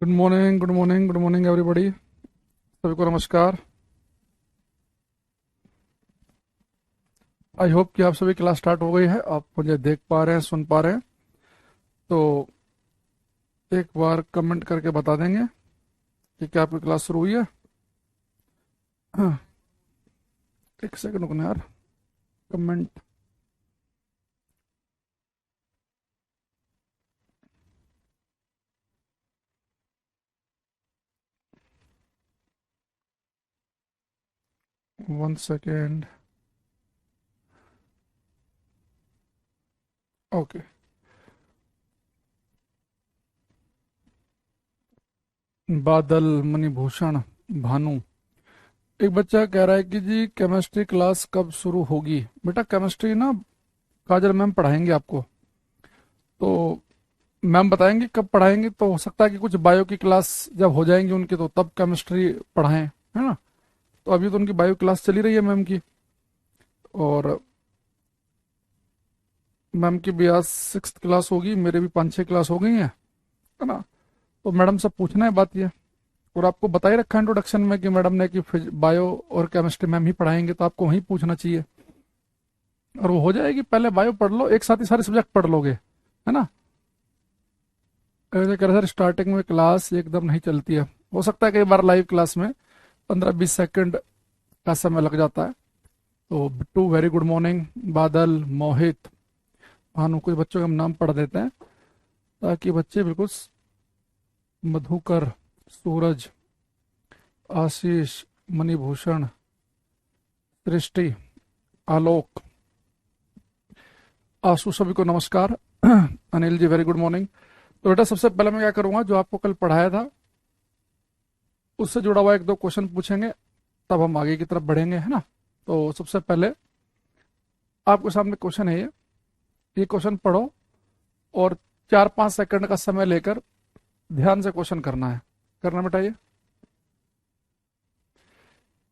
Good morning, good morning, good morning everybody. सभी को नमस्कार। आई होप कि आप सभी क्लास स्टार्ट हो गई है, आप मुझे देख पा रहे हैं, सुन पा रहे हैं। तो एक बार कमेंट करके बता देंगे कि क्या आपकी क्लास शुरू हुई है। हाँ, एक सेकंड रुकना यार। कमेंट। One second. ओके। बादल, मणिभूषण, भानु। एक बच्चा कह रहा है कि जी केमिस्ट्री क्लास कब शुरू होगी। बेटा केमिस्ट्री ना काजल मैम पढ़ाएंगे आपको। तो मैम बताएंगे कब पढ़ाएंगे, तो हो सकता है कि कुछ बायो की क्लास जब हो जाएंगी उनकी तो तब केमिस्ट्री पढ़ाएं, है ना। तो अभी तो उनकी बायो क्लास चली रही है मैम की। और मैम की भी आज 6th क्लास होगी, मेरे भी 5-6 क्लास हो गई हैं, है ना। तो मैडम से पूछना है बात ये। और आपको बता ही रखा है इंट्रोडक्शन में कि मैडम ने कि बायो और केमिस्ट्री मैम ही पढ़ाएंगे, तो आपको वहीं पूछना चाहिए और वो हो जाएगी। पहले बायो पढ़ लो, एक साथ ही सारे सब्जेक्ट पढ़ लोगे, है ना। ऐसे कर सर स्टार्टिंग में क्लास एकदम नहीं चलती है, हो सकता है कई बार लाइव क्लास में 15-20 सेकंड का समय लग जाता है। तो बिट्टू वेरी गुड मॉर्निंग। बादल, मोहित, भानु, कुछ बच्चों के हम नाम पढ़ देते हैं ताकि बच्चे बिल्कुल मधुकर, सूरज, आशीष, मणिभूषण, सृष्टि, आलोक, आशु, सभी को नमस्कार। Anil ji very good morning. तो बेटा सबसे पहले मैं क्या करूंगा, जो आपको कल पढ़ाया था उससे जुड़ा हुआ एक दो क्वेश्चन पूछेंगे, तब हम आगे की तरफ बढ़ेंगे, है ना। तो सबसे पहले आपके सामने क्वेश्चन है ये क्वेश्चन पढ़ो और 4-5 सेकंड का समय लेकर ध्यान से क्वेश्चन करना है। करना बेटा ये।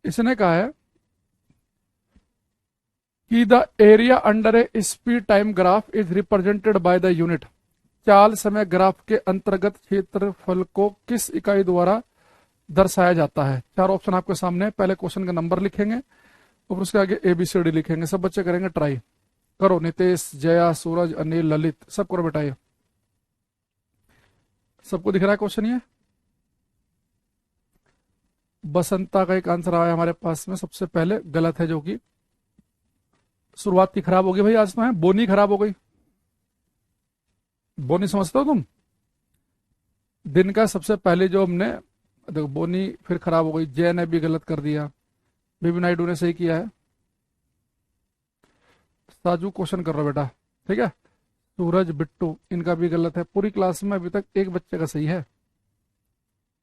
इसने कहा है कि the area under A speed time graph is represented by the unit. चाल समय ग्राफ के अंतर्गत क्षेत्रफल को किस इकाई द्वारा दर्शाया जाता है। चार ऑप्शन आपके सामने है। पहले क्वेश्चन का नंबर लिखेंगे और उसके आगे ABCD लिखेंगे। सब बच्चे करेंगे ट्राई। करो, नितेश, जया, सूरज, अनिल, ललित, सब करो बेटा ये। सबको दिख रहा है क्वेश्चन ये। बसंता का एक आंसर आया हमारे पास में, सबसे पहले गलत है, जो कि शुरुआत की खराब होगी भाई। आज तो है बोनी खराब हो गई। बोनी समझते हो तुम? दिन का सबसे पहले जो हमने देखो, बोनी फिर खराब हो गई। जय ने भी गलत कर दिया। बीबी नायडू ने सही किया है। साजू क्वेश्चन कर रहा बेटा, ठीक है। सूरज, बिट्टू, इनका भी गलत है। पूरी क्लास में अभी तक एक बच्चे का सही है।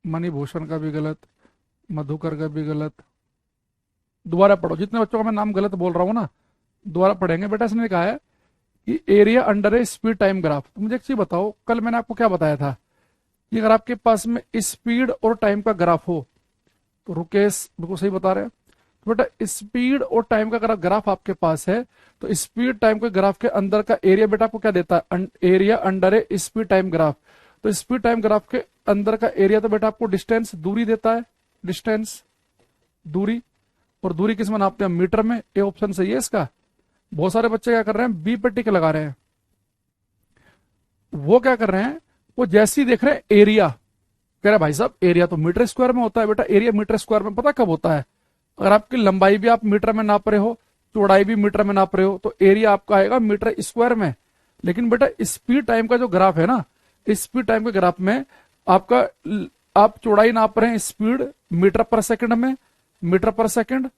मणिभूषण का भी गलत, मधुकर का भी गलत। दोबारा पढ़ो, जितने बच्चों का मैं नाम गलत बोल रहा हूँ ना, दोबारा पढ़ेंगे बेटा। इसने कहा है कि एरिया अंडर ए स्पीड टाइम ग्राफ। तो मुझे एक चीज बताओ, कल मैंने आपको क्या बताया था कि अगर आपके पास में स्पीड और टाइम का ग्राफ हो, तो रुकेश बिल्कुल सही बता रहे हैं। तो बेटा स्पीड और टाइम का अगर ग्राफ आपके पास है, तो स्पीड टाइम के ग्राफ के अंदर का एरिया बेटा आपको क्या देता है? एरिया अंडर ए स्पीड टाइम ग्राफ। तो स्पीड टाइम ग्राफ के अंदर का एरिया तो बेटा आपको डिस्टेंस, दूरी देता है। डिस्टेंस, दूरी। और दूरी किस में नापते हैं? मीटर में। ये ऑप्शन सही है इसका। बहुत सारे बच्चे क्या कर रहे हैं, बी पे टिक लगा रहे हैं। वो क्या कर रहे हैं, वो जैसे ही देख रहे हैं एरिया, कह रहे भाई साहब एरिया तो मीटर स्क्वायर में होता है। बेटा एरिया मीटर स्क्वायर में पता कब होता है? अगर आपकी लंबाई भी आप मीटर में नाप रहे हो, चौड़ाई भी मीटर में नाप रहे हो, तो एरिया आपका आएगा मीटर स्क्वायर में। लेकिन बेटा स्पीड टाइम का जो ग्राफ है ना, स्पीड टाइम के ग्राफ में आपका, आप चौड़ाई नाप रहे हैं स्पीड मीटर पर सेकंड में, मीटर पर सेकंड।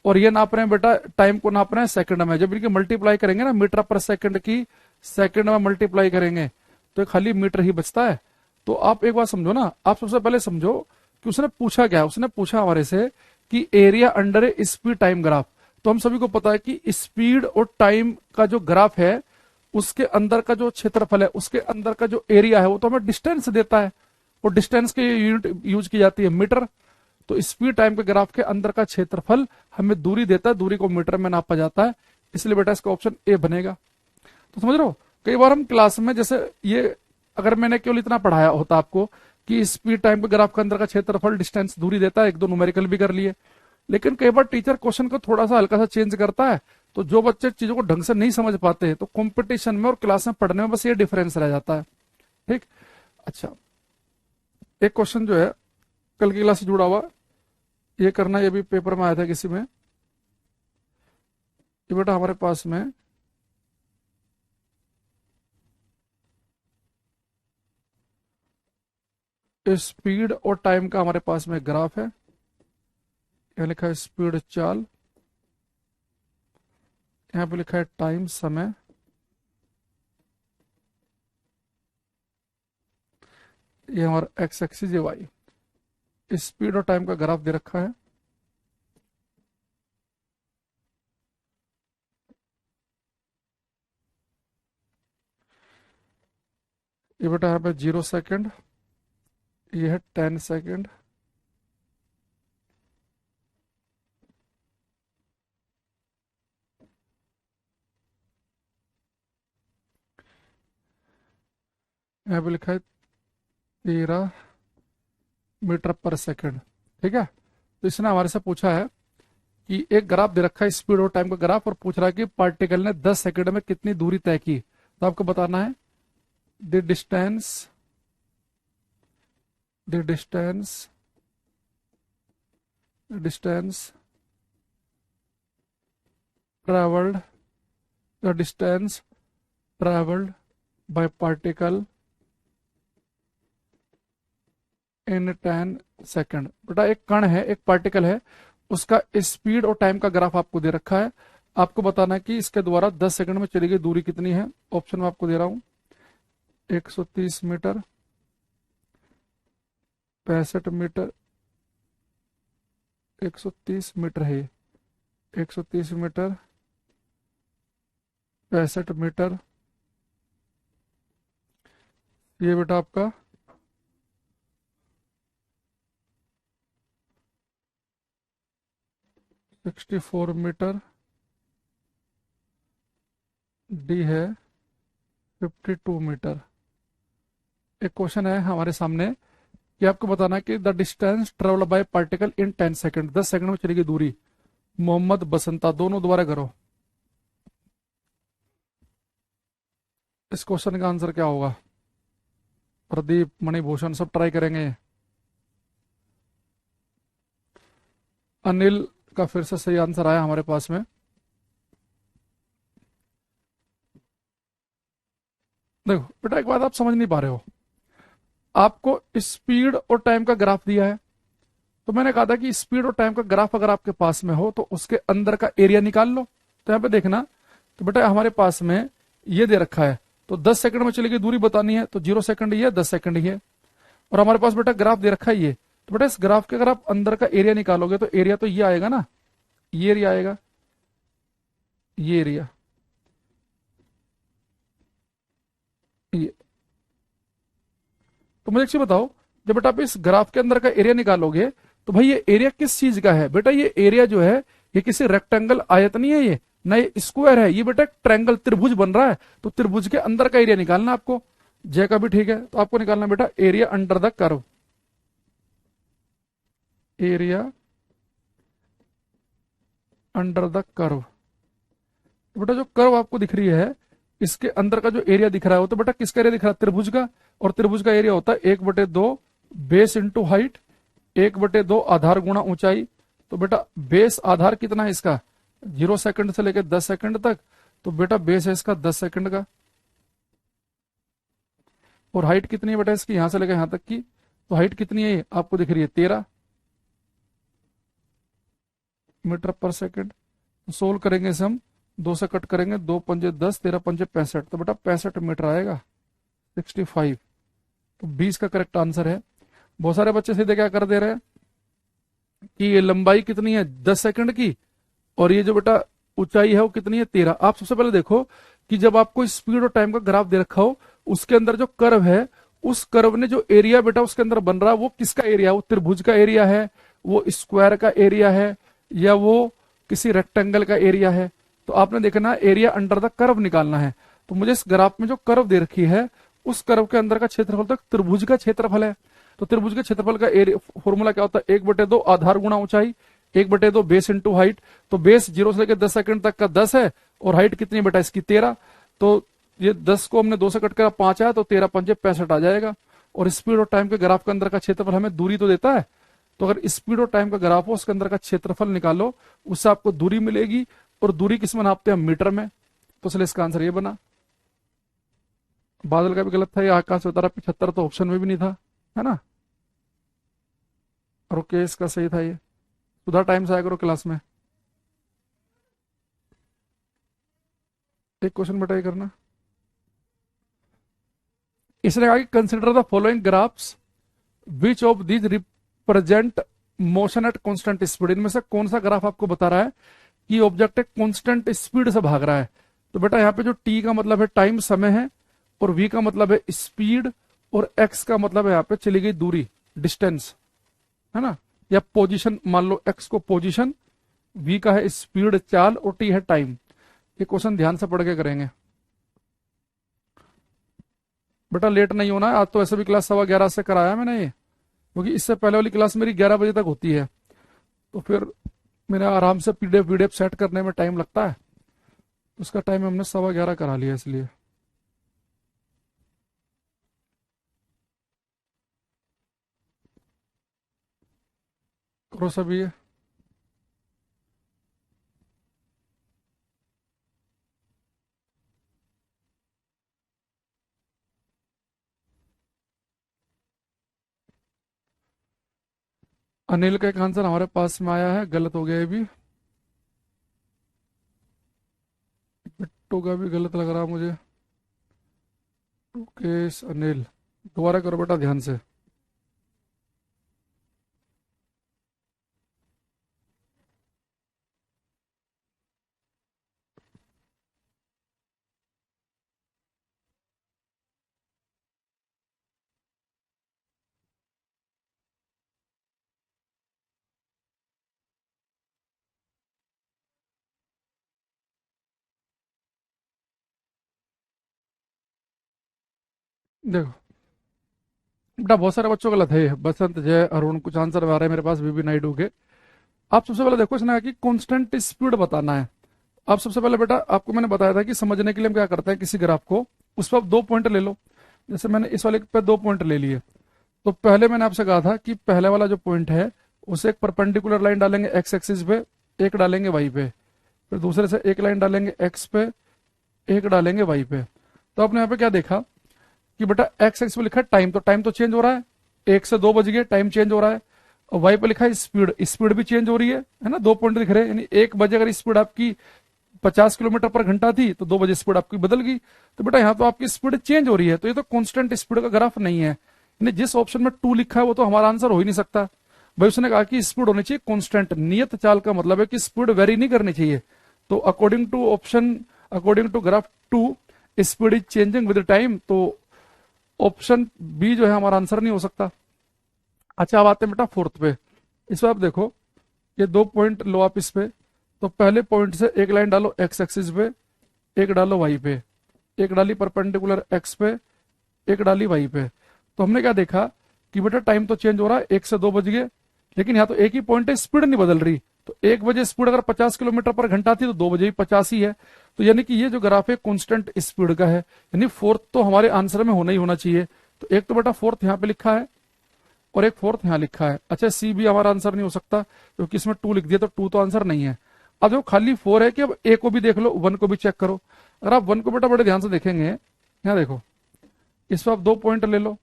और ये नाप रहे हैं बेटा, टाइम को नाप रहे हैं सेकंड में। जब इनकी मल्टीप्लाई करेंगे ना, मीटर पर सेकंड की सेकंड में मल्टीप्लाई करेंगे तो खाली मीटर ही बचता है। तो आप एक बात समझो ना, आप सबसे पहले समझो कि उसने पूछा क्या। उसने पूछा हमारे से कि एरिया अंडर ए स्पीड टाइम ग्राफ। तो हम सभी को पता है कि स्पीड और टाइम का जो ग्राफ है, उसके अंदर का जो क्षेत्रफल है, उसके अंदर का जो एरिया है, वो तो हमें डिस्टेंस देता है। और डिस्टेंस की यूनिट यूज की जाती है मीटर। तो स्पीड टाइम के ग्राफ के अंदर का क्षेत्रफल हमें दूरी देता है, दूरी को मीटर में नापा जाता है। इसलिए बेटा इसका ऑप्शन ए बनेगा। तो समझ रहे हो, कई बार हम क्लास में जैसे ये, अगर मैंने केवल इतना पढ़ाया होता आपको कि कि स्पीड टाइम के ग्राफ के अंदर का क्षेत्रफल डिस्टेंस दूरी देता है, एक दो न्यूमेरिकल भी कर लिए। लेकिन कई बार टीचर क्वेश्चन को थोड़ा सा हल्का सा चेंज करता है, तो जो बच्चे चीजों को ढंग से नहीं समझ पाते हैं तो कंपटीशन में और क्लास में पढ़ने में बस ये डिफरेंस रह जाता है। ठीक। अच्छा, एक क्वेश्चन जो है कल की क्लास से जुड़ा हुआ, ये करना, ये भी पेपर में आया था किसी में। ये बेटा हमारे पास में स्पीड और टाइम का हमारे पास में ग्राफ है। यहां लिखा है स्पीड चाल, यहां पे लिखा है टाइम समय, ये हमारा एक्स एक्सिस, ये वाई। स्पीड और टाइम का ग्राफ दे रखा है। ये बेटा यहाँ पे 0 सेकेंड, ये है 10 सेकेंड, यहाँ पे लिखा है 13 मीटर पर सेकेंड। ठीक है। तो इसने हमारे से पूछा है कि एक ग्राफ दे रखा है स्पीड और टाइम का ग्राफ, और पूछ रहा है कि पार्टिकल ने 10 सेकंड में कितनी दूरी तय की। तो आपको बताना है the distance distance travelled the distance travelled by particle in 10 second. बेटा एक कण है, एक पार्टिकल है, उसका स्पीड और टाइम का ग्राफ आपको दे रखा है। आपको बताना है कि इसके द्वारा 10 सेकंड में चली गई दूरी कितनी है। ऑप्शन में आपको दे रहा हूं 130 मीटर, 65 मीटर, 130 मीटर है, 130 मीटर, 65 मीटर, ये बेटा आपका 64 मीटर, डी है 52 मीटर। एक क्वेश्चन है हमारे सामने कि आपको बताना है कि the distance travelled by particle in 10 second, 10 second में चलेगी दूरी। मोहम्मद बसंता, दोनों दोबारा करो। इस क्वेश्चन का आंसर क्या होगा? प्रदीप, मणिभूषण, सब ट्राई करेंगे। अनिल का फिर से सही आंसर आया हमारे पास में। देखो बेटा, एक बात आप समझ नहीं पा रहे हो। आपको स्पीड और टाइम का ग्राफ दिया है, तो मैंने कहा था कि स्पीड और टाइम का ग्राफ अगर आपके पास में हो तो उसके अंदर का एरिया निकाल लो। तो यहां पे देखना, तो बेटा हमारे पास में ये दे रखा है, तो 10 सेकंड में चलेगी दूरी बतानी है, तो 0 सेकंड ही है, 10 सेकंड ही है। और हमारे पास बेटा ग्राफ दे रखा है ये, तो बेटा इस ग्राफ के अगर आप अंदर का एरिया निकालोगे तो एरिया तो ये आएगा ना, ये एरिया आएगा, ये एरिया, ये। तो मुझे एक चीज बताओ, जब बेटा आप इस ग्राफ के अंदर का एरिया निकालोगे तो भाई ये एरिया किस चीज का है? बेटा ये एरिया जो है ये किसी रेक्टेंगल, आयत नहीं है, ये ना ये स्क्वायर है, ये बेटा एक ट्रायंगल, त्रिभुज बन रहा है। तो त्रिभुज के अंदर का एरिया निकालना आपको। जय का भी ठीक है, तो आपको निकालना बेटा area under the curve, area under the curve. तो बेटा जो कर्व आपको दिख रही है इसके अंदर का जो एरिया दिख रहा है वो तो बेटा किसका एरिया दिख रहा है? त्रिभुज का। और त्रिभुज का एरिया होता है 1/2 बेस इंटू हाइट, 1/2 आधार गुणा ऊंचाई। तो बेटा बेस आधार कितना है इसका? 0 सेकंड से लेकर 10 सेकंड तक, तो बेटा बेस है इसका 10 सेकंड का। और हाइट कितनी है बेटा इसकी, यहां से लेकर यहां तक की, तो हाइट कितनी है आपको दिख रही है 13 मीटर पर सेकंड। सोल्व करेंगे इसे हम, 2 से कट करेंगे, 2 पंजे 10, 13 पंजे 65, तो बेटा 65 मीटर आएगा, 65। तो 20 का करेक्ट आंसर है। बहुत सारे बच्चे सीधे क्या कर दे रहे हैं कि ये लंबाई कितनी है 10 सेकंड की, और ये जो बेटा ऊंचाई है वो कितनी है 13। आप सबसे पहले देखो कि जब आपको स्पीड और टाइम का ग्राफ दे रखा हो, उसके अंदर जो कर्व है, उस कर्व ने जो एरिया बेटा उसके अंदर बन रहा है वो किसका एरिया है? वो त्रिभुज का एरिया है, वो स्क्वायर का एरिया है, या वो किसी रेक्टेंगल का एरिया है? तो आपने देखना एरिया अंडर द कर्व निकालना है। तो मुझे इस ग्राफ में जो कर्व दे रखी है उस कर्व के अंदर का क्षेत्रफल तो त्रिभुज का क्षेत्रफल है। तो त्रिभुज के क्षेत्रफल का एरिया फॉर्मूला क्या होता है, 1/2 आधार गुणा ऊंचाई, 1/2 बेस इंटू हाइट। तो बेस 0 से लेकर 10 सेकंड तक का 10 है, और हाइट कितनी बेटा इसकी 13। तो ये 10 को हमने 2 से कट कर 5 आया, तो 13 पंजे 65 आ जाएगा। और स्पीड और टाइम के ग्राफ के अंदर का क्षेत्रफल हमें दूरी तो देता है, तो अगर स्पीड और टाइम का ग्राफ हो उसके अंदर का क्षेत्रफल निकालो, उससे आपको दूरी मिलेगी, और दूरी किस में नापते हैं, मीटर में। तो इसलिए इसका आंसर ये बना। बादल का भी गलत था, ये आकाश उतारा 75 तो ऑप्शन में भी नहीं था, है ना। और ओके इसका सही था ये। सुधा टाइम से आया करो क्लास में। एक क्वेश्चन बेटा ये करना। इसने कहा कि consider the following graphs which of these represent motion at constant speed. इनमें से कौन सा ग्राफ आपको बता रहा है कि ऑब्जेक्ट एक कांस्टेंट स्पीड से भाग रहा है। तो बेटा यहाँ पे जो टी का मतलब है टाइम समय है, और वी का मतलब है स्पीड, और एक्स का मतलब है यहाँ पे चली गई दूरी डिस्टेंस, है ना, या पोजीशन। मान लो एक्स को पोजीशन, वी का है स्पीड चाल, और टी है टाइम। ये क्वेश्चन ध्यान से पढ़ के करेंगे बेटा, लेट नहीं होना है। आज तो ऐसे भी क्लास 11:15 से कराया मैंने ये, क्योंकि इससे पहले वाली क्लास मेरी 11 बजे तक होती है, तो फिर मेरा आराम से पीडीएफ वीडीएफ सेट करने में टाइम लगता है। उसका टाइम हमने 11:15 करा लिया, इसलिए करो सभी ये। अनिल का एक आंसर हमारे पास में आया है, गलत हो गया ये भी। बिट्टू का भी गलत लग रहा मुझे। मुकेश अनिल, दोबारा करो बेटा ध्यान से। देखो बेटा, बहुत सारे बच्चों का गलत है। बसंत, जय, अरुण, कुछ आंसर आ रहे हैं मेरे पास, बीबी नायडू के। आप सबसे पहले देखो, इसने कहा कि कांस्टेंट स्पीड बताना है। आप सबसे पहले बेटा, आपको मैंने बताया था कि समझने के लिए हम क्या करते हैं, किसी ग्राफ को उस पर आप 2 पॉइंट ले लो। जैसे मैंने इस वाले पे 2 पॉइंट ले लिए, तो पहले मैंने आपसे कहा था कि पहले वाला जो पॉइंट है उसे एक परपेंडिकुलर लाइन डालेंगे एक्स एक्सिस पे, एक डालेंगे वाई पे, फिर दूसरे से एक लाइन डालेंगे एक्स पे, एक डालेंगे वाई पे। तो आपने यहाँ पे क्या देखा कि बेटा एक्स एक्स पे लिखा है टाइम, तो टाइम तो चेंज हो रहा है, 1 से 2 बज गए, टाइम चेंज हो रहा है। और वाई पे लिखा है स्पीड, स्पीड भी चेंज हो रही है ना, 2 पॉइंट दिख रहे हैं। यानी 1 बजे अगर स्पीड आपकी 50 किलोमीटर पर घंटा थी, तो 2 बजे स्पीड आपकी बदल गई। तो बेटा यहाँ तो आपकी स्पीड चेंज हो रही है, तो ये तो कांस्टेंट स्पीड का ग्राफ नहीं है। यानी जिस ऑप्शन में 2 लिखा है वो तो हमारा आंसर हो ही नहीं सकता भाई। उसने कहा कि स्पीड होनी चाहिए कांस्टेंट, नियत चाल का मतलब है कि स्पीड वेरी नहीं करनी चाहिए। तो according to option, according to graph 2, speed is changing with time, तो ऑप्शन बी जो है हमारा आंसर नहीं हो सकता। अच्छा, अब आते हैं बेटा फोर्थ पे। इस पर आप देखो, ये 2 पॉइंट लो आप इस पे, तो पहले पॉइंट से एक लाइन डालो एक्स एक्सिस पे, एक डालो वाई पे, एक डाली परपेंडिकुलर एक्स पे, एक डाली वाई पे। तो हमने क्या देखा कि बेटा टाइम तो चेंज हो रहा है, 1 से 2 बज गए, लेकिन यहाँ तो एक ही पॉइंट है, स्पीड नहीं बदल रही। तो 1 बजे स्पीड अगर 50 किलोमीटर पर घंटा थी, तो 2 बजे भी 50 ही है। तो यानी कि ये जो ग्राफ है कांस्टेंट स्पीड का है, यानी फोर्थ तो हमारे आंसर में होना ही होना चाहिए। तो एक तो बेटा फोर्थ यहाँ पे लिखा है, और एक फोर्थ यहाँ लिखा है। अच्छा, सी भी हमारा आंसर नहीं हो सकता, क्योंकि इसमें 2 लिख दिया, तो 2 तो आंसर नहीं है। अब जो खाली 4 है कि अब ए को भी देख लो, 1 को भी चेक करो। अगर आप 1 को बेटा बड़े ध्यान से देखेंगे, यहाँ देखो, इस पर आप 2 पॉइंट ले लो।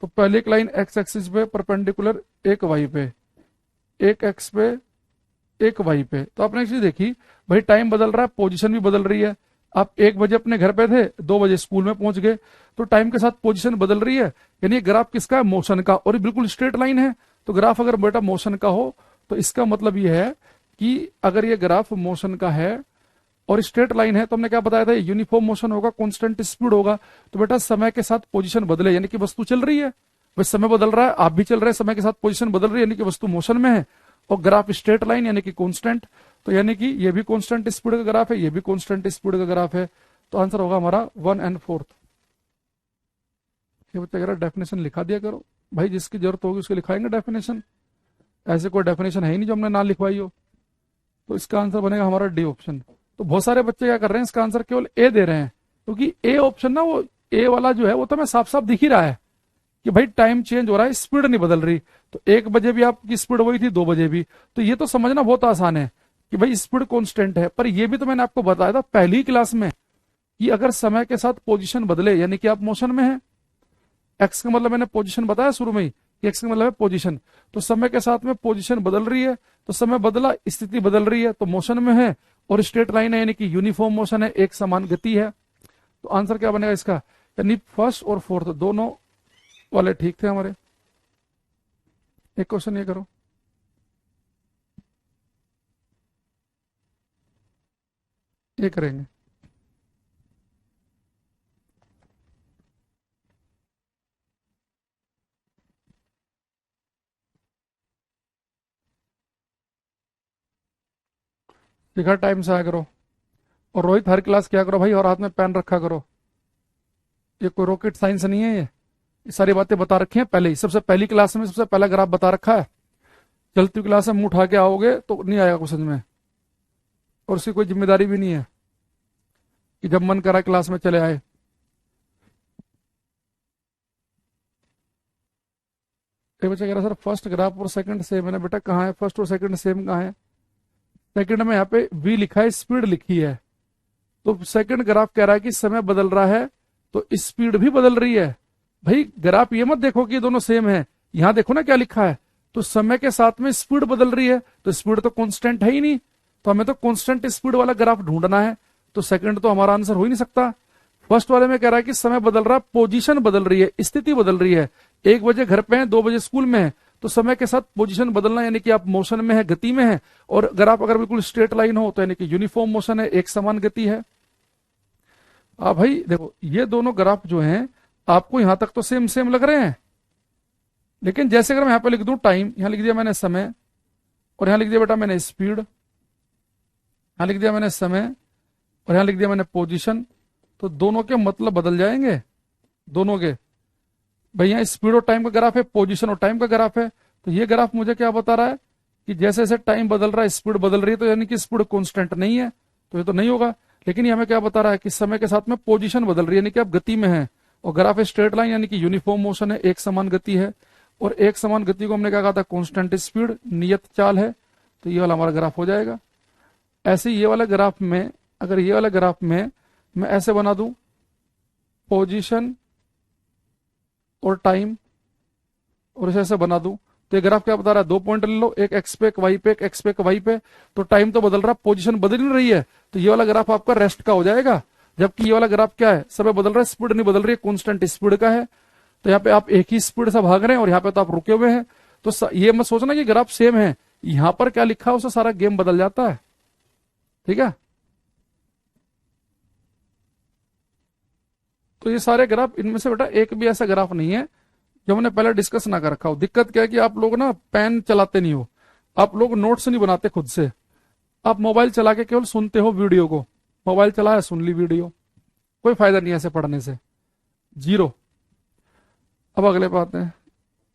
तो पहले एक लाइन एक्स एक्सिस पे परपेंडिकुलर, एक वाई पे, एक एक्स पे, एक वाई पे। तो आपने एक चीज देखी भाई, टाइम बदल रहा है, पोजीशन भी बदल रही है। आप 1 बजे अपने घर पे थे, 2 बजे स्कूल में पहुंच गए, तो टाइम के साथ पोजीशन बदल रही है। यानी ये ग्राफ किसका है, मोशन का, और ये बिल्कुल स्ट्रेट लाइन है। तो ग्राफ अगर बेटा मोशन का हो, तो इसका मतलब ये है कि अगर ये ग्राफ मोशन का है और स्ट्रेट लाइन है, तो हमने क्या बताया था, यूनिफॉर्म मोशन होगा, कांस्टेंट स्पीड होगा। तो बेटा समय के साथ पोजीशन बदले, यानी कि वस्तु चल रही है, बस समय बदल रहा है, आप भी चल रहे हैं, समय के साथ पोजीशन बदल रही है, यानी कि वस्तु मोशन में है। और ग्राफ स्ट्रेट लाइन यानी कि कांस्टेंट, तो यानी कि ये भी कांस्टेंट स्पीड का ग्राफ है, ये भी कांस्टेंट स्पीड का ग्राफ है। तो आंसर होगा हमारा 1 और 4। ये बच्चा कह रहा डेफिनेशन लिखा दिया करो। भाई जिसकी जरूरत होगी उसके लिखाएंगे डेफिनेशन, ऐसे कोई डेफिनेशन है ही नहीं जो हमने ना लिखवाई हो। तो इसका आंसर बनेगा हमारा डी ऑप्शन। तो बहुत सारे बच्चे क्या कर रहे हैं, इसका आंसर केवल ए दे रहे हैं, क्योंकि ए ऑप्शन ना, वो ए वाला जो है वो तो हमें साफ साफ दिख ही रहा है कि भाई टाइम चेंज हो रहा है, स्पीड नहीं बदल रही। तो 1 बजे भी आपकी स्पीड वही थी, 2 बजे भी, तो ये तो समझना बहुत आसान है कि भाई स्पीड कांस्टेंट है। पर ये भी तो मैंने आपको बताया था पहली क्लास में कि अगर समय के साथ पोजीशन बदले यानी कि आप मोशन में हैं, एक्स का मतलब मैंने पोजीशन बताया शुरू में ही कि एक्स का मतलब है पोजीशन, तो समय के साथ में पोजीशन बदल रही है, तो समय बदला, स्थिति बदल रही है, तो मोशन में है, और स्ट्रेट लाइन है यानी कि यूनिफॉर्म मोशन है, एक समान गति है। तो आंसर क्या बनेगा इसका, यानी फर्स्ट और फोर्थ दोनों वाले ठीक थे हमारे। एक क्वेश्चन ये करो, ये करेंगे। दिखा टाइम से आया करो। और रोहित हर क्लास क्या करो भाई, और हाथ में पेन रखा करो। ये कोई रॉकेट साइंस नहीं है, ये सारी बातें बता रखी हैं पहले ही, सबसे पहली क्लास में सबसे पहला ग्राफ बता रखा है। चलती क्लास में मुंह उठा के आओगे तो नहीं आएगा क्वेश्चन में, और उसकी कोई जिम्मेदारी भी नहीं है कि जब मन करा क्लास में चले आए। एक बच्चा कह रहा सर फर्स्ट ग्राफ और सेकंड सेम है ना। बेटा कहाँ है फर्स्ट और सेकंड सेम, कहाँ है? सेकंड में यहाँ पे वी लिखा है, स्पीड लिखी है, तो सेकंड ग्राफ कह रहा है कि समय बदल रहा है तो स्पीड भी बदल रही है। भाई ग्राफ ये मत देखो कि ये दोनों सेम है, यहां देखो ना क्या लिखा है, तो समय के साथ में स्पीड बदल रही है, तो स्पीड तो कांस्टेंट है ही नहीं, तो हमें तो कांस्टेंट स्पीड वाला ग्राफ ढूंढना है। तो सेकंड तो हमारा आंसर हो ही नहीं सकता। फर्स्ट वाले में कह रहा है कि समय बदल रहा है, पोजीशन बदल रही है, स्थिति बदल रही है। 1 बजे घर पे है, 2 बजे स्कूल में है, तो समय के साथ पोजीशन बदलना यानी कि आप मोशन में है, गति में है। और ग्राफ अगर बिल्कुल स्ट्रेट लाइन हो तो यानी कि यूनिफॉर्म मोशन है, एक समान गति है। भाई देखो ये दोनों ग्राफ जो हैं आपको यहां तक तो सेम सेम लग रहे हैं, लेकिन जैसे अगर मैं यहां पे लिख दूं टाइम, यहां लिख दिया मैंने समय, और यहां लिख दिया बेटा मैंने स्पीड, यहां लिख दिया मैंने समय, और यहां लिख दिया मैंने पोजीशन, तो दोनों के मतलब बदल जाएंगे दोनों के। भाई यहाँ स्पीड और टाइम का ग्राफ है, पोजीशन और टाइम का ग्राफ है, तो ये ग्राफ मुझे क्या बता रहा है कि जैसे जैसे टाइम बदल रहा है स्पीड बदल रही है, तो यानी कि स्पीड कांस्टेंट नहीं है, तो ये तो नहीं होगा। लेकिन ये हमें क्या बता रहा है कि समय के साथ में पोजीशन बदल रही है यानी कि आप गति में है, और ग्राफ स्ट्रेट लाइन यानी कि यूनिफॉर्म मोशन है, एक समान गति है। और एक समान गति को हमने क्या कहा था, कांस्टेंट स्पीड, नियत चाल है, तो ये वाला हमारा ग्राफ हो जाएगा। ऐसे ये वाला ग्राफ में, अगर ये वाला ग्राफ में मैं ऐसे बना दूं, पोजीशन और टाइम, और ऐसे बना दूं, तो ये ग्राफ क्या बता रहा है, 2 पॉइंट ले लो, एक एक्स पे एक वाई पे, एक एक्स पे एक वाई पे, तो टाइम तो बदल रहा, पोजीशन बदल नहीं रही है, तो ये वाला ग्राफ आपका रेस्ट का हो जाएगा। जबकि ये वाला ग्राफ क्या है, समय बदल रहा है, स्पीड नहीं बदल रही है, कांस्टेंट स्पीड का है, तो यहाँ पे आप एक ही स्पीड से भाग रहे हैं और यहाँ पे तो आप रुके हुए हैं। तो ये मत सोचना कि ग्राफ सेम है, यहां पर क्या लिखा है उससे सारा गेम बदल जाता है। ठीक है, तो ये सारे ग्राफ, इनमें से बेटा एक भी ऐसा ग्राफ नहीं है जो हमने पहले डिस्कस ना कर रखा हो। दिक्कत क्या है कि आप लोग ना पेन चलाते नहीं हो, आप लोग नोट्स नहीं बनाते खुद से, आप मोबाइल चला के केवल सुनते हो वीडियो को, मोबाइल चलाया सुन ली वीडियो, कोई फायदा नहीं है ऐसे पढ़ने से, जीरो। अब अगले पे आते हैं,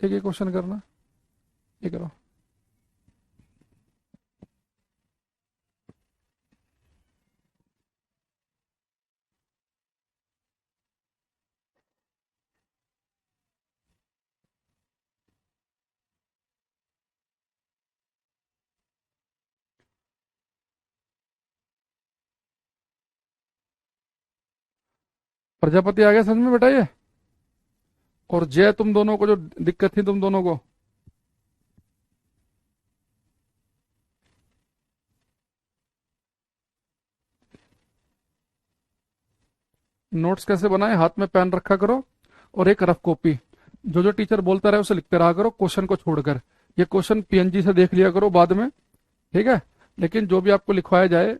एक एक क्वेश्चन करना, ये करो। प्रजापति आ गया समझ में बेटा ये? और जय तुम दोनों को जो दिक्कत थी तुम दोनों को, नोट्स कैसे बनाए, हाथ में पेन रखा करो और एक रफ कॉपी, जो जो टीचर बोलता रहे उसे लिखते रहा करो, क्वेश्चन को छोड़कर। ये क्वेश्चन पीएनजी से देख लिया करो बाद में, ठीक है, लेकिन जो भी आपको लिखवाया जाए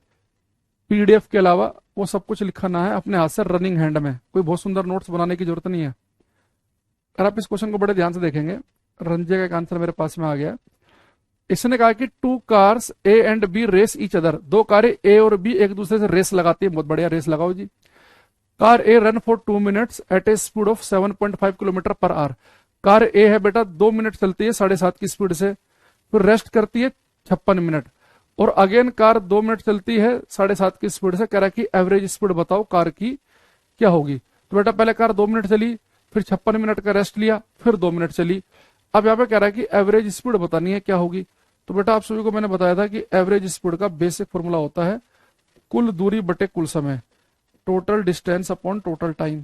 पीडीएफ के अलावा वो सब कुछ लिखना है अपने हाथ से, रनिंग हैंड में। कोई बहुत सुंदर नोट्स बनाने की जरूरत नहीं है। अगर आप इस क्वेश्चन को बड़े ध्यान से देखेंगे, रंजे का एक आंसर मेरे पास में आ गया। इसने कहा कि 2 cars A and B race each other, 2 कारें ए और बी एक दूसरे से रेस लगाती है। बहुत बढ़िया, रेस लगाओ जी। Car A run for 2 minutes at a speed of 7.5 kilometre per hour. Car A है बेटा 2 मिनट चलती है 7.5 की स्पीड से, फिर रेस्ट करती है 56 मिनट, और अगेन कार 2 मिनट चलती है 7.5 की स्पीड से। कह रहा है कि एवरेज स्पीड बताओ कार की क्या होगी। तो बेटा पहले कार 2 मिनट चली, फिर 56 मिनट का रेस्ट लिया, फिर 2 मिनट चली। अब यहाँ पे कह रहा है कि एवरेज स्पीड बतानी है क्या होगी। तो बेटा आप सभी को मैंने बताया था कि एवरेज स्पीड का बेसिक फॉर्मूला होता है कुल दूरी बटे कुल समय, total distance upon total time.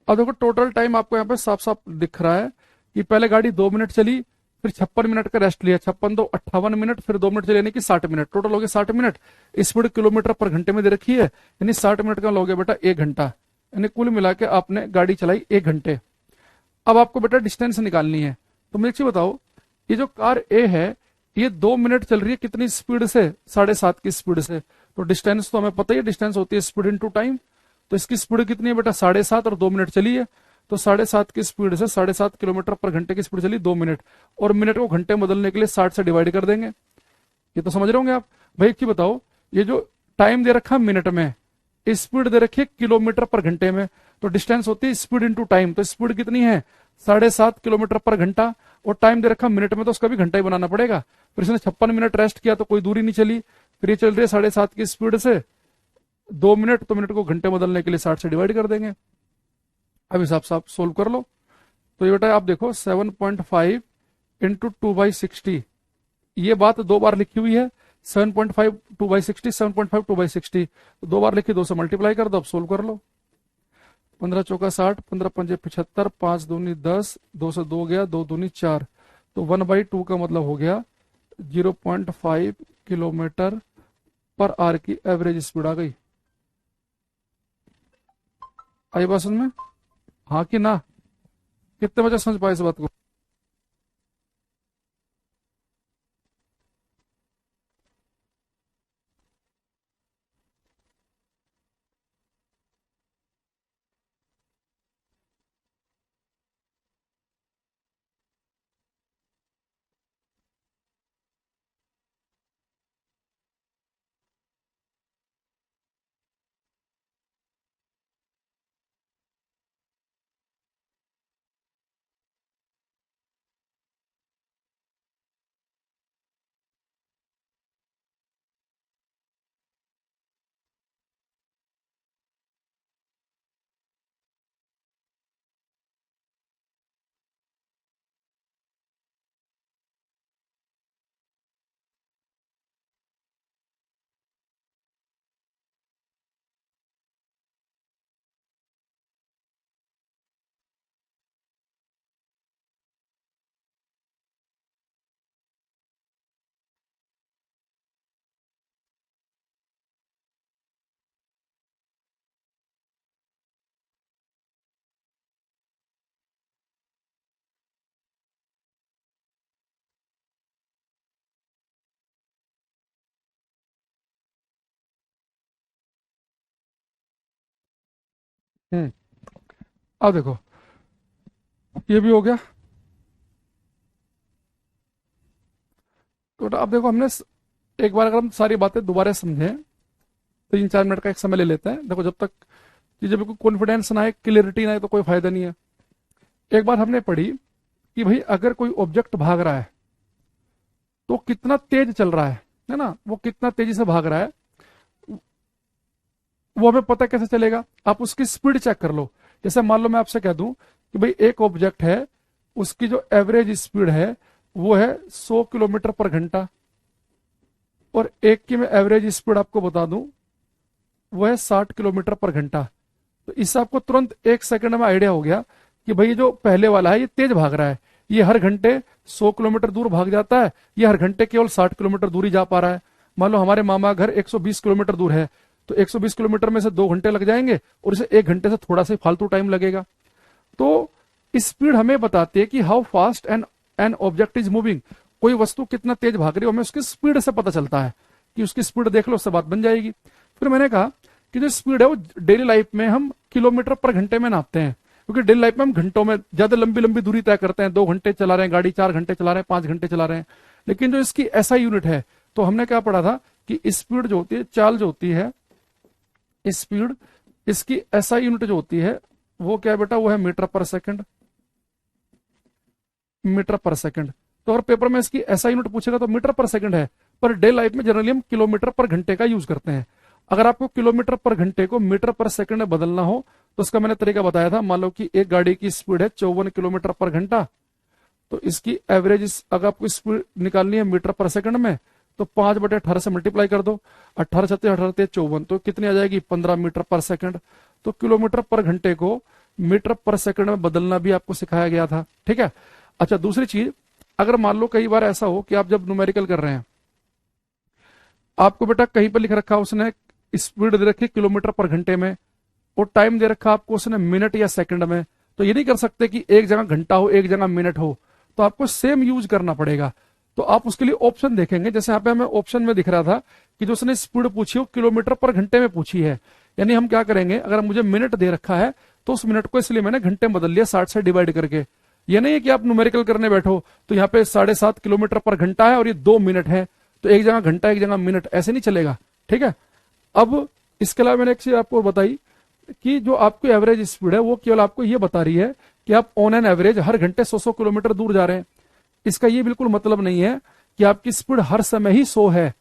अब देखो टोटल टाइम आपको यहाँ पे साफ साफ दिख रहा है कि पहले गाड़ी 2 मिनट चली, फिर 56 मिनट का रेस्ट लिया, 56 तो 58 मिनट, फिर 2 मिनट चले यानी कि 60 मिनट, टोटल हो गया 60 मिनट। स्पीड किलोमीटर पर घंटे में दे रखी है, यानी 60 मिनट का लोगे बेटा 1 घंटा, यानी कुल मिला के आपने गाड़ी चलाई 1 घंटे। अब आपको बेटा डिस्टेंस निकालनी है। तो मुझे एक चीज बताओ, ये जो कार ए है ये 2 मिनट चल रही है कितनी स्पीड से, 7.5 की स्पीड से। तो डिस्टेंस तो हमें पता ही है, डिस्टेंस होती है स्पीड इनटू टाइम। तो इसकी स्पीड कितनी है बेटा 7.5, और 2 मिनट चली है। तो 7.5 की स्पीड से 7.5 किलोमीटर पर घंटे की स्पीड चली 2 मिनट, और मिनट को घंटे में बदलने के लिए 60 से डिवाइड कर देंगे। ये तो समझ रहे होंगे आप। भाई एक चीज बताओ, ये जो टाइम दे रखा मिनट में, स्पीड दे रखी है किलोमीटर पर घंटे में, तो डिस्टेंस होती है स्पीड इनटू टाइम। तो स्पीड कितनी है 7.5 किलोमीटर पर घंटा, और टाइम दे रखा मिनट में, तो उसका भी घंटा ही बनाना पड़ेगा। फिर इसने 56 मिनट रेस्ट किया तो कोई दूरी नहीं चली, फिर ये चल रही है 7.5 की स्पीड से 2 मिनट, तो मिनट को घंटे बदलने के लिए 60 से डिवाइड कर देंगे। अब हिसाब से आप सोल्व कर लो। तो ये बेटा आप देखो 7.5 इंटू 2/60, ये बात 2 बार लिखी हुई है। 7.5 2/60, 7.5 2/60, तो 2 बार लिखी, 2 से मल्टीप्लाई कर दो, अब सोल्व कर लो। 15 चौका 60, 15 पंजे 75, 5 दूनी 10, 2 से 2 गया, 2 दूनी 4, तो 1/2 का मतलब हो गया 0.5 किलोमीटर पर आवर की एवरेज स्पीड आ गई। आई बात समझ में, हाँ कि ना? कितने बजे समझ पाए इस बात को? हम्म, अब देखो ये भी हो गया। तो अब देखो हमने एक बार अगर हम सारी बातें दोबारा समझें, 3-4 मिनट का एक समय ले लेते हैं। देखो जब तक चीजें बिल्कुल कॉन्फिडेंस ना आए, क्लियरिटी ना आए, तो कोई फायदा नहीं है। एक बार हमने पढ़ी कि भाई अगर कोई ऑब्जेक्ट भाग रहा है तो कितना तेज चल रहा है ना, वो कितना तेजी से भाग रहा है वो हमें पता कैसे चलेगा? आप उसकी स्पीड चेक कर लो। जैसे मान लो मैं आपसे कह दूं कि भाई एक ऑब्जेक्ट है, उसकी जो एवरेज स्पीड है वो है 100 किलोमीटर पर घंटा, और एक की मैं एवरेज स्पीड आपको बता दूं वो है 60 किलोमीटर पर घंटा। तो इससे आपको तुरंत 1 सेकंड में आइडिया हो गया कि भाई जो पहले वाला है ये तेज भाग रहा है, ये हर घंटे 100 किलोमीटर दूर भाग जाता है, ये हर घंटे केवल 60 किलोमीटर दूर ही जा पा रहा है। मान लो हमारे मामा घर 120 किलोमीटर दूर है, तो 120 किलोमीटर में से 2 घंटे लग जाएंगे, और इसे 1 घंटे से थोड़ा सा फालतू टाइम लगेगा। तो स्पीड हमें बताती है कि how fast an an object is moving, कोई वस्तु कितना तेज भाग रही है हमें उसकी स्पीड से पता चलता है, कि उसकी स्पीड देख लो, उससे बात बन जाएगी। फिर मैंने कहा कि जो स्पीड है वो डेली लाइफ में हम किलोमीटर पर घंटे में नापते हैं, क्योंकि डेली लाइफ में हम घंटों में ज्यादा लंबी लंबी दूरी तय करते हैं, 2 घंटे चला रहे हैं गाड़ी, 4 घंटे चला रहे हैं, 5 घंटे चला रहे हैं। लेकिन जो इसकी एसआई यूनिट है, तो हमने क्या पढ़ा था कि स्पीड जो होती है, चाल जो होती है, स्पीड इसकी एसआई यूनिट जो होती है वो क्या है बेटा, वो है मीटर पर सेकंड, मीटर पर सेकंड। तो अगर पेपर में इसकी एसआई यूनिट पूछेगा तो मीटर पर सेकंड है, पर डे लाइफ में जनरली हम किलोमीटर पर घंटे का यूज करते हैं। अगर आपको किलोमीटर पर घंटे को मीटर पर सेकंड में बदलना हो तो उसका मैंने तरीका बताया था। मान लो कि एक गाड़ी की स्पीड है 54 किलोमीटर पर घंटा, तो इसकी एवरेज अगर आपको स्पीड निकालनी है मीटर पर सेकंड में तो 5/18 से मल्टीप्लाई कर दो, 18 छत्ते 18 54, तो कितनी आ जाएगी 15 मीटर पर सेकंड। तो किलोमीटर पर घंटे को मीटर पर सेकंड में बदलना भी आपको सिखाया गया था, ठीक है। अच्छा, दूसरी चीज, अगर मान लो कई बार ऐसा हो कि आप जब न्यूमेरिकल कर रहे हैं, आपको बेटा कहीं पर लिख रखा उसने स्पीड दे रखी किलोमीटर पर घंटे में और टाइम दे रखा आपको उसने मिनट या सेकंड में, तो ये नहीं कर सकते कि एक जगह घंटा हो एक जगह मिनट हो, तो आपको सेम यूज करना पड़ेगा। तो आप उसके लिए ऑप्शन देखेंगे, जैसे यहाँ पे हमें ऑप्शन में दिख रहा था कि जो उसने स्पीड पूछी हो किलोमीटर पर घंटे में पूछी है, यानी हम क्या करेंगे, अगर मुझे मिनट दे रखा है तो उस मिनट को इसलिए मैंने घंटे में बदल लिया 60 से डिवाइड करके। ये नहीं है कि आप न्यूमेरिकल करने बैठो तो यहाँ पे 7.5 किलोमीटर पर घंटा है और ये 2 मिनट है, तो एक जगह घंटा एक जगह मिनट, ऐसे नहीं चलेगा, ठीक है। अब इसके अलावा मैंने एक चीज आपको बताई कि जो आपकी एवरेज स्पीड है वो केवल आपको ये बता रही है कि आप ऑन एन एवरेज हर घंटे 100 किलोमीटर दूर जा रहे हैं। इसका ये बिल्कुल मतलब नहीं है कि आपकी स्पीड हर समय ही 100 है।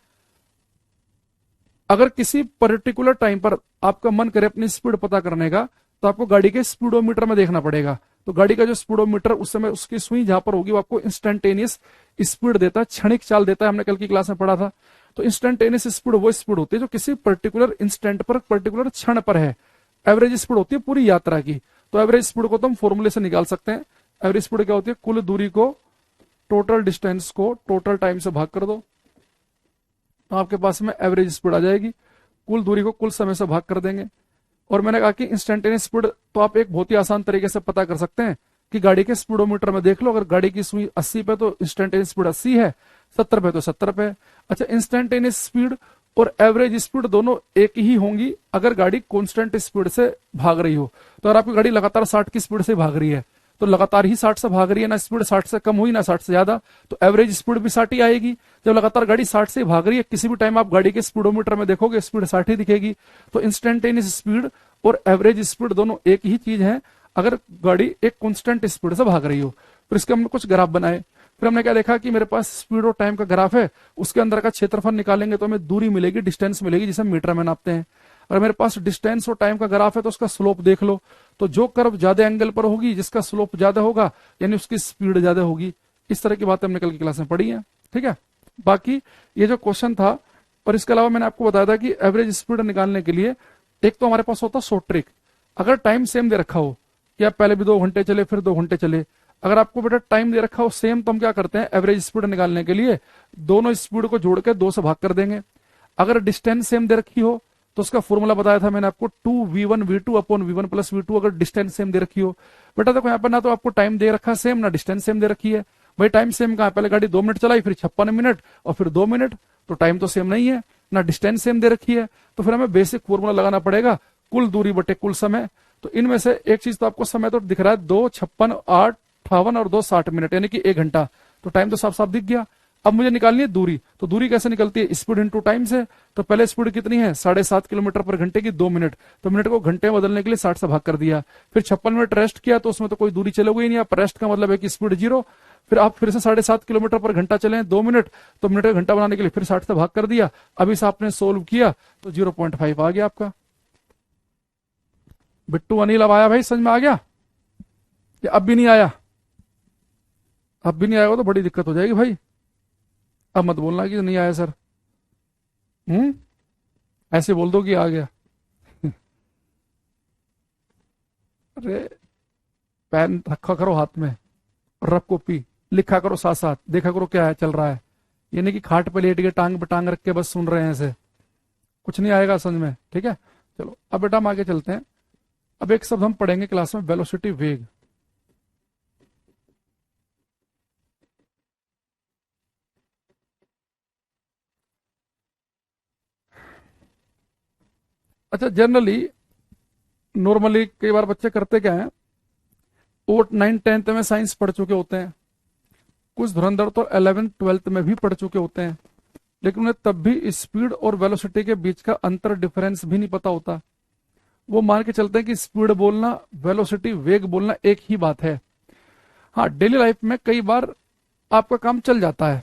अगर किसी पर्टिकुलर टाइम पर आपका मन करे अपनी स्पीड पता करने का तो आपको गाड़ी के स्पीडोमीटर में देखना पड़ेगा। तो गाड़ी का जो स्पीडोमीटर उस समय उसकी सुई जहां पर होगी वो आपको इंस्टेंटेनियस स्पीड देता है, क्षणिक चाल देता है, हमने कल की क्लास में पढ़ा था। तो इंस्टेंटेनियस स्पीड वो स्पीड होती है जो किसी पर्टिकुलर इंस्टेंट पर पर्टिकुलर क्षण पर है। एवरेज स्पीड होती है पूरी यात्रा की। तो एवरेज स्पीड को तो हम फॉर्मूले से निकाल सकते हैं। एवरेज स्पीड क्या होती है, कुल दूरी को टोटल डिस्टेंस को टोटल टाइम से भाग कर दो तो आपके पास में एवरेज स्पीड आ जाएगी। कुल दूरी को कुल समय से भाग कर देंगे। और मैंने कहा कि इंस्टेंटेनियस स्पीड तो आप एक बहुत ही आसान तरीके से पता कर सकते हैं कि गाड़ी के स्पीडोमीटर में देख लो, अगर गाड़ी की सुई 80 पे तो इंस्टेंटेनियस स्पीड 80 है, 70 पे तो 70 पे। अच्छा, इंस्टेंटेनियस स्पीड और एवरेज स्पीड दोनों एक ही होंगी अगर गाड़ी कांस्टेंट स्पीड से भाग रही हो। तो अगर आपकी गाड़ी लगातार 60 की स्पीड से भाग रही है तो लगातार ही 60 से भाग रही है, ना स्पीड 60 से कम हुई ना 60 से ज्यादा, तो एवरेज स्पीड भी 60 ही आएगी। जब लगातार गाड़ी 60 से भाग रही है, किसी भी टाइम आप गाड़ी के स्पीडोमीटर में देखोगे स्पीड 60 ही दिखेगी। तो इंस्टेंटेनियस स्पीड और एवरेज स्पीड दोनों एक ही चीज है अगर गाड़ी एक कांस्टेंट स्पीड से भाग रही हो। फिर इसके हमने कुछ ग्राफ बनाए। फिर हमने क्या देखा कि मेरे पास स्पीड और टाइम का ग्राफ है, उसके अंदर का क्षेत्रफल निकालेंगे तो हमें दूरी मिलेगी, डिस्टेंस मिलेगी, जिसे हम मीटर में नापते हैं। अगर मेरे पास डिस्टेंस और टाइम का ग्राफ है तो उसका स्लोप देख लो। तो जो कर्व ज्यादा एंगल पर होगी, जिसका स्लोप ज्यादा होगा, यानी उसकी स्पीड ज्यादा होगी। इस तरह की बातें हमने कल की क्लास में पढ़ी है, ठीक है। बाकी ये जो क्वेश्चन था, और इसके अलावा मैंने आपको बताया था कि एवरेज स्पीड निकालने के लिए एक तो हमारे पास होता शॉर्ट ट्रिक। अगर टाइम सेम दे रखा हो कि आप पहले भी 2 घंटे चले फिर 2 घंटे चले, अगर आपको बेटा टाइम दे रखा हो सेम, तो हम क्या करते हैं एवरेज स्पीड निकालने के लिए दोनों स्पीड को जोड़ के 2 से भाग कर देंगे। अगर डिस्टेंस सेम दे रखी हो तो उसका फॉर्मूला बताया था मैंने आपको 2v1v2 upon v1 plus v2, अगर डिस्टेंस सेम दे रखी हो। बेटा देखो यहाँ पर ना तो आपको टाइम दे रखा सेम ना डिस्टेंस सेम दे रखी है। भाई टाइम सेम कहा, पहले गाड़ी 2 मिनट चलाई फिर 56 मिनट और फिर 2 मिनट, तो टाइम तो सेम नहीं है, ना डिस्टेंस सेम दे रखी है। तो फिर हमें बेसिक फॉर्मूला लगाना पड़ेगा कुल दूरी बटे कुल समय। तो इनमें से एक चीज तो आपको समय तो दिख रहा है 2 56 8 58 और 2 60 मिनट, यानी कि 1 घंटा, तो टाइम तो साफ साफ दिख गया। अब मुझे निकालनी है दूरी। तो दूरी कैसे निकलती है, स्पीड इंटू टाइम से। तो पहले स्पीड कितनी है 7.5 किलोमीटर पर घंटे की, 2 मिनट, तो मिनट को घंटे में बदलने के लिए 60 से भाग कर दिया। फिर 56 मिनट रेस्ट किया तो उसमें तो कोई दूरी चलोगी ही नहीं, आप रेस्ट का मतलब है कि स्पीड 0। फिर आप फिर से 7.5 किलोमीटर पर घंटा चले 2 मिनट, तो मिनट का घंटा बनाने के लिए फिर 60 से भाग कर दिया। अभी से आपने सोल्व किया तो 0.5 आ गया आपका। बिट्टू अनिल अब आया भाई, समझ में आ गया या अब भी नहीं आया? अब भी नहीं आएगा तो बड़ी दिक्कत हो जाएगी भाई। अब मत बोलना कि नहीं आया सर, ऐसे बोल दो कि आ गया। अरे पेन रखा करो हाथ में और रफ कॉपी लिखा करो, साथ साथ देखा करो क्या है चल रहा है। ये नहीं कि खाट पे लेट के टांग पे टांग रख के बस सुन रहे हैं, ऐसे कुछ नहीं आएगा समझ में, ठीक है। चलो अब बेटा हम आगे चलते हैं। अब एक शब्द हम पढ़ेंगे क्लास में, वेलोसिटी, वेग। अच्छा, जनरली नॉर्मली कई बार बच्चे करते क्या है, वो 9 10th में साइंस पढ़ चुके होते हैं, कुछ धुरंधर तो 11 12th में भी पढ़ चुके होते हैं, लेकिन उन्हें तब भी स्पीड और वेलोसिटी के बीच का अंतर डिफरेंस भी नहीं पता होता। वो मान के चलते हैं कि स्पीड बोलना, वेलोसिटी, वेग बोलना एक ही बात है। हाँ, डेली लाइफ में कई बार आपका काम चल जाता है,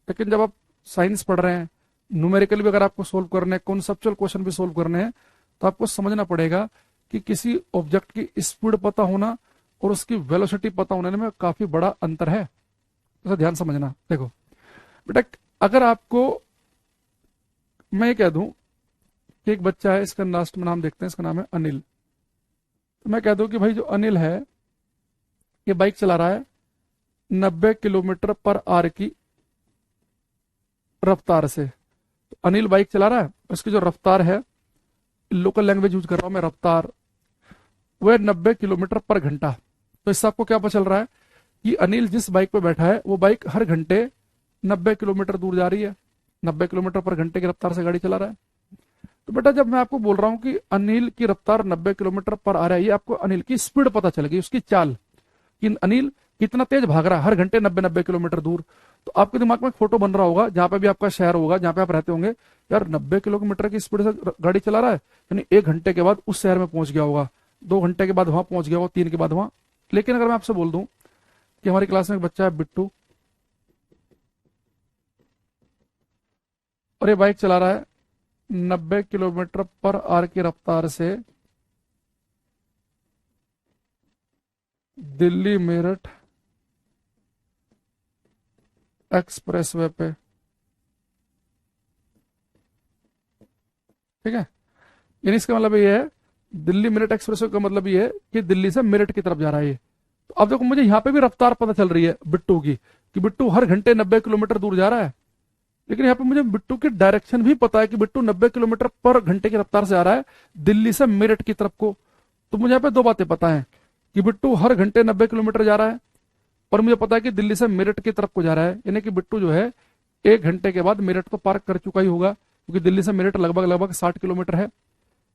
लेकिन जब आप साइंस पढ़ रहे हैं, न्यूमेरिकल भी अगर आपको सोल्व करने हैं, कॉन्सेप्चुअल क्वेश्चन भी सोल्व करने हैं, तो आपको समझना पड़ेगा कि किसी ऑब्जेक्ट की स्पीड पता होना और उसकी वेलोसिटी पता होने में काफी बड़ा अंतर है। तो ध्यान समझना। देखो बेटा, अगर आपको मैं ये कह दूं कि एक बच्चा है, इसका लास्ट में नाम देखते हैं, इसका नाम है अनिल। तो मैं कह दूं कि भाई जो अनिल है, ये बाइक चला रहा है 90 किलोमीटर पर आवर की रफ्तार से। तो अनिल बाइक चला रहा है, उसकी जो रफ्तार है, लोकल लैंग्वेज यूज कर रहा हूं मैं, रफ्तार, वह 90 किलोमीटर पर घंटा। तो इससे आपको क्या पता चल रहा है कि अनिल जिस बाइक पे बैठा है, वो बाइक हर घंटे 90 किलोमीटर दूर जा रही है, 90 किलोमीटर पर घंटे की रफ्तार से गाड़ी चला रहा है। तो बेटा, जब मैं आपको बोल रहा हूं कि अनिल की रफ्तार 90 किलोमीटर पर आ रहा है, ये आपको अनिल की स्पीड पता चल गई, उसकी चाल, कि अनिल कितना तेज भाग रहा है हर घंटे 90 90 किलोमीटर दूर। तो आपके दिमाग में एक फोटो बन रहा होगा, जहां पे भी आपका शहर होगा, जहां पे आप रहते होंगे, यार 90 किलोमीटर की स्पीड से गाड़ी चला रहा है, यानी 1 घंटे के बाद उस शहर में पहुंच गया होगा, 2 घंटे के बाद वहां पहुंच गया होगा, 3 के बाद वहां। लेकिन अगर मैं आपसे बोल दूं कि हमारी क्लास में एक बच्चा है बिट्टू, और ये बाइक चला रहा है 90 किलोमीटर पर आवर की रफ्तार से दिल्ली मेरठ एक्सप्रेसवे पे, ठीक है, यानी इसका मतलब ये है, दिल्ली मेरठ एक्सप्रेसवे का मतलब ये है कि दिल्ली से मेरठ की तरफ जा रहा है ये। तो अब देखो, मुझे यहाँ पे भी रफ्तार पता चल रही है बिट्टू की, कि बिट्टू हर घंटे 90 किलोमीटर दूर जा रहा है। लेकिन यहाँ पे मुझे बिट्टू की डायरेक्शन भी पता है कि बिट्टू 90 किलोमीटर पर घंटे की रफ्तार से आ रहा है दिल्ली से मेरठ की तरफ को। तो मुझे यहाँ पे दो बातें पता है, कि बिट्टू हर घंटे 90 किलोमीटर जा रहा है, और मुझे पता है कि दिल्ली से मेरठ की तरफ को जा रहा है, यानी कि बिट्टू जो है 1 घंटे के बाद मेरठ तो पार कर चुका ही होगा, क्योंकि दिल्ली से मेरठ लगभग लगभग 60 किलोमीटर है।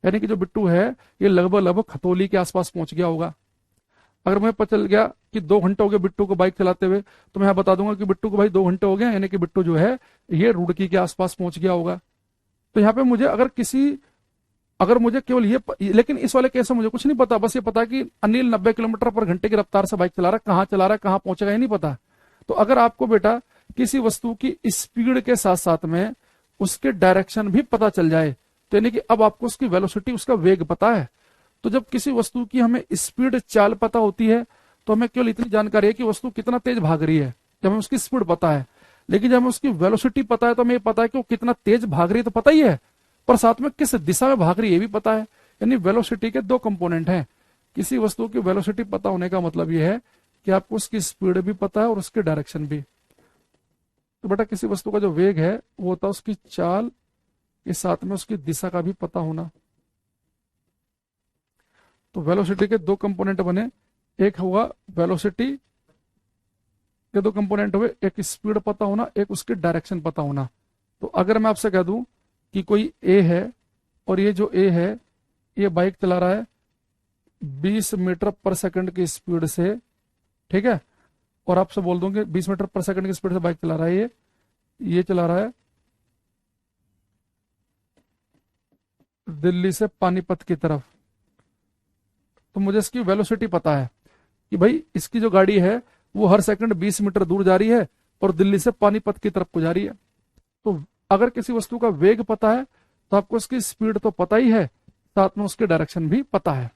यानी कि जो बिट्टू है, ये लगभग लगभग खतौली के आसपास पहुंच गया होगा। अगर मुझे पता चल गया कि 2 घंटे हो गए बिट्टू को बाइक चलाते हुए, तो मैं बता दूंगा कि बिट्टू को भाई 2 घंटे हो गए, यानी कि बिट्टू जो है ये रुड़की के आसपास पहुंच गया होगा। तो यहाँ पे मुझे अगर मुझे केवल लेकिन इस वाले केस में मुझे कुछ नहीं पता, बस ये पता कि अनिल 90 किलोमीटर पर घंटे की रफ्तार से बाइक चला रहा है, कहाँ चला रहा है, कहाँ पहुंचेगा, ये नहीं पता। तो अगर आपको बेटा किसी वस्तु की स्पीड के साथ साथ में उसके डायरेक्शन भी पता चल जाए, तो यानी कि अब आपको उसकी वेलोसिटी, उसका वेग पता है। तो जब किसी वस्तु की हमें स्पीड, चाल पता होती है, तो हमें केवल इतनी जानकारी है कि वस्तु कितना तेज भाग रही है, जब हमें उसकी स्पीड पता है। लेकिन जब हमें उसकी वेलोसिटी पता है, तो हमें पता है कि वो कितना तेज भाग रही है, तो पता ही है, पर साथ में किस दिशा में भाग रही है ये भी पता है। यानी वेलोसिटी के दो कंपोनेंट हैं। किसी वस्तु की वेलोसिटी पता होने का मतलब यह है कि आपको उसकी स्पीड भी पता है और उसकी डायरेक्शन भी। तो बेटा, किसी वस्तु का जो वेग है वो होता है उसकी चाल के साथ में उसकी दिशा का भी पता होना। तो वेलोसिटी के दो कंपोनेंट बने, एक हुआ वेलोसिटी के दो कंपोनेंट हुए, एक स्पीड पता होना, एक उसकी डायरेक्शन पता होना। तो अगर मैं आपसे कह दूं कि कोई ए है, और ये जो ए है ये बाइक चला रहा है 20 मीटर पर सेकंड की स्पीड से, ठीक है, और आपसे बोल दूं कि 20 मीटर पर सेकंड की स्पीड से बाइक चला रहा है, ये चला रहा है दिल्ली से पानीपत की तरफ। तो मुझे इसकी वेलोसिटी पता है कि भाई इसकी जो गाड़ी है वो हर सेकंड 20 मीटर दूर जा रही है और दिल्ली से पानीपत की तरफ को जा रही है। तो अगर किसी वस्तु का वेग पता है, तो आपको उसकी स्पीड तो पता ही है, साथ में उसकी डायरेक्शन भी पता है।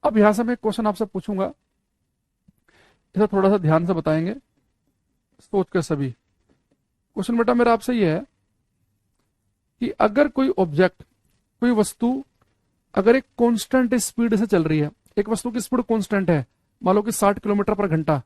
अब यहां से मैं एक क्वेश्चन आपसे पूछूंगा, इसे थोड़ा सा ध्यान से बताएंगे, सोच कर सभी। क्वेश्चन बेटा मेरा आपसे ये है कि अगर कोई ऑब्जेक्ट, कोई वस्तु अगर एक कांस्टेंट स्पीड से चल रही है, एक वस्तु की स्पीड कांस्टेंट है, मान लो कि 60 किलोमीटर पर घंटा,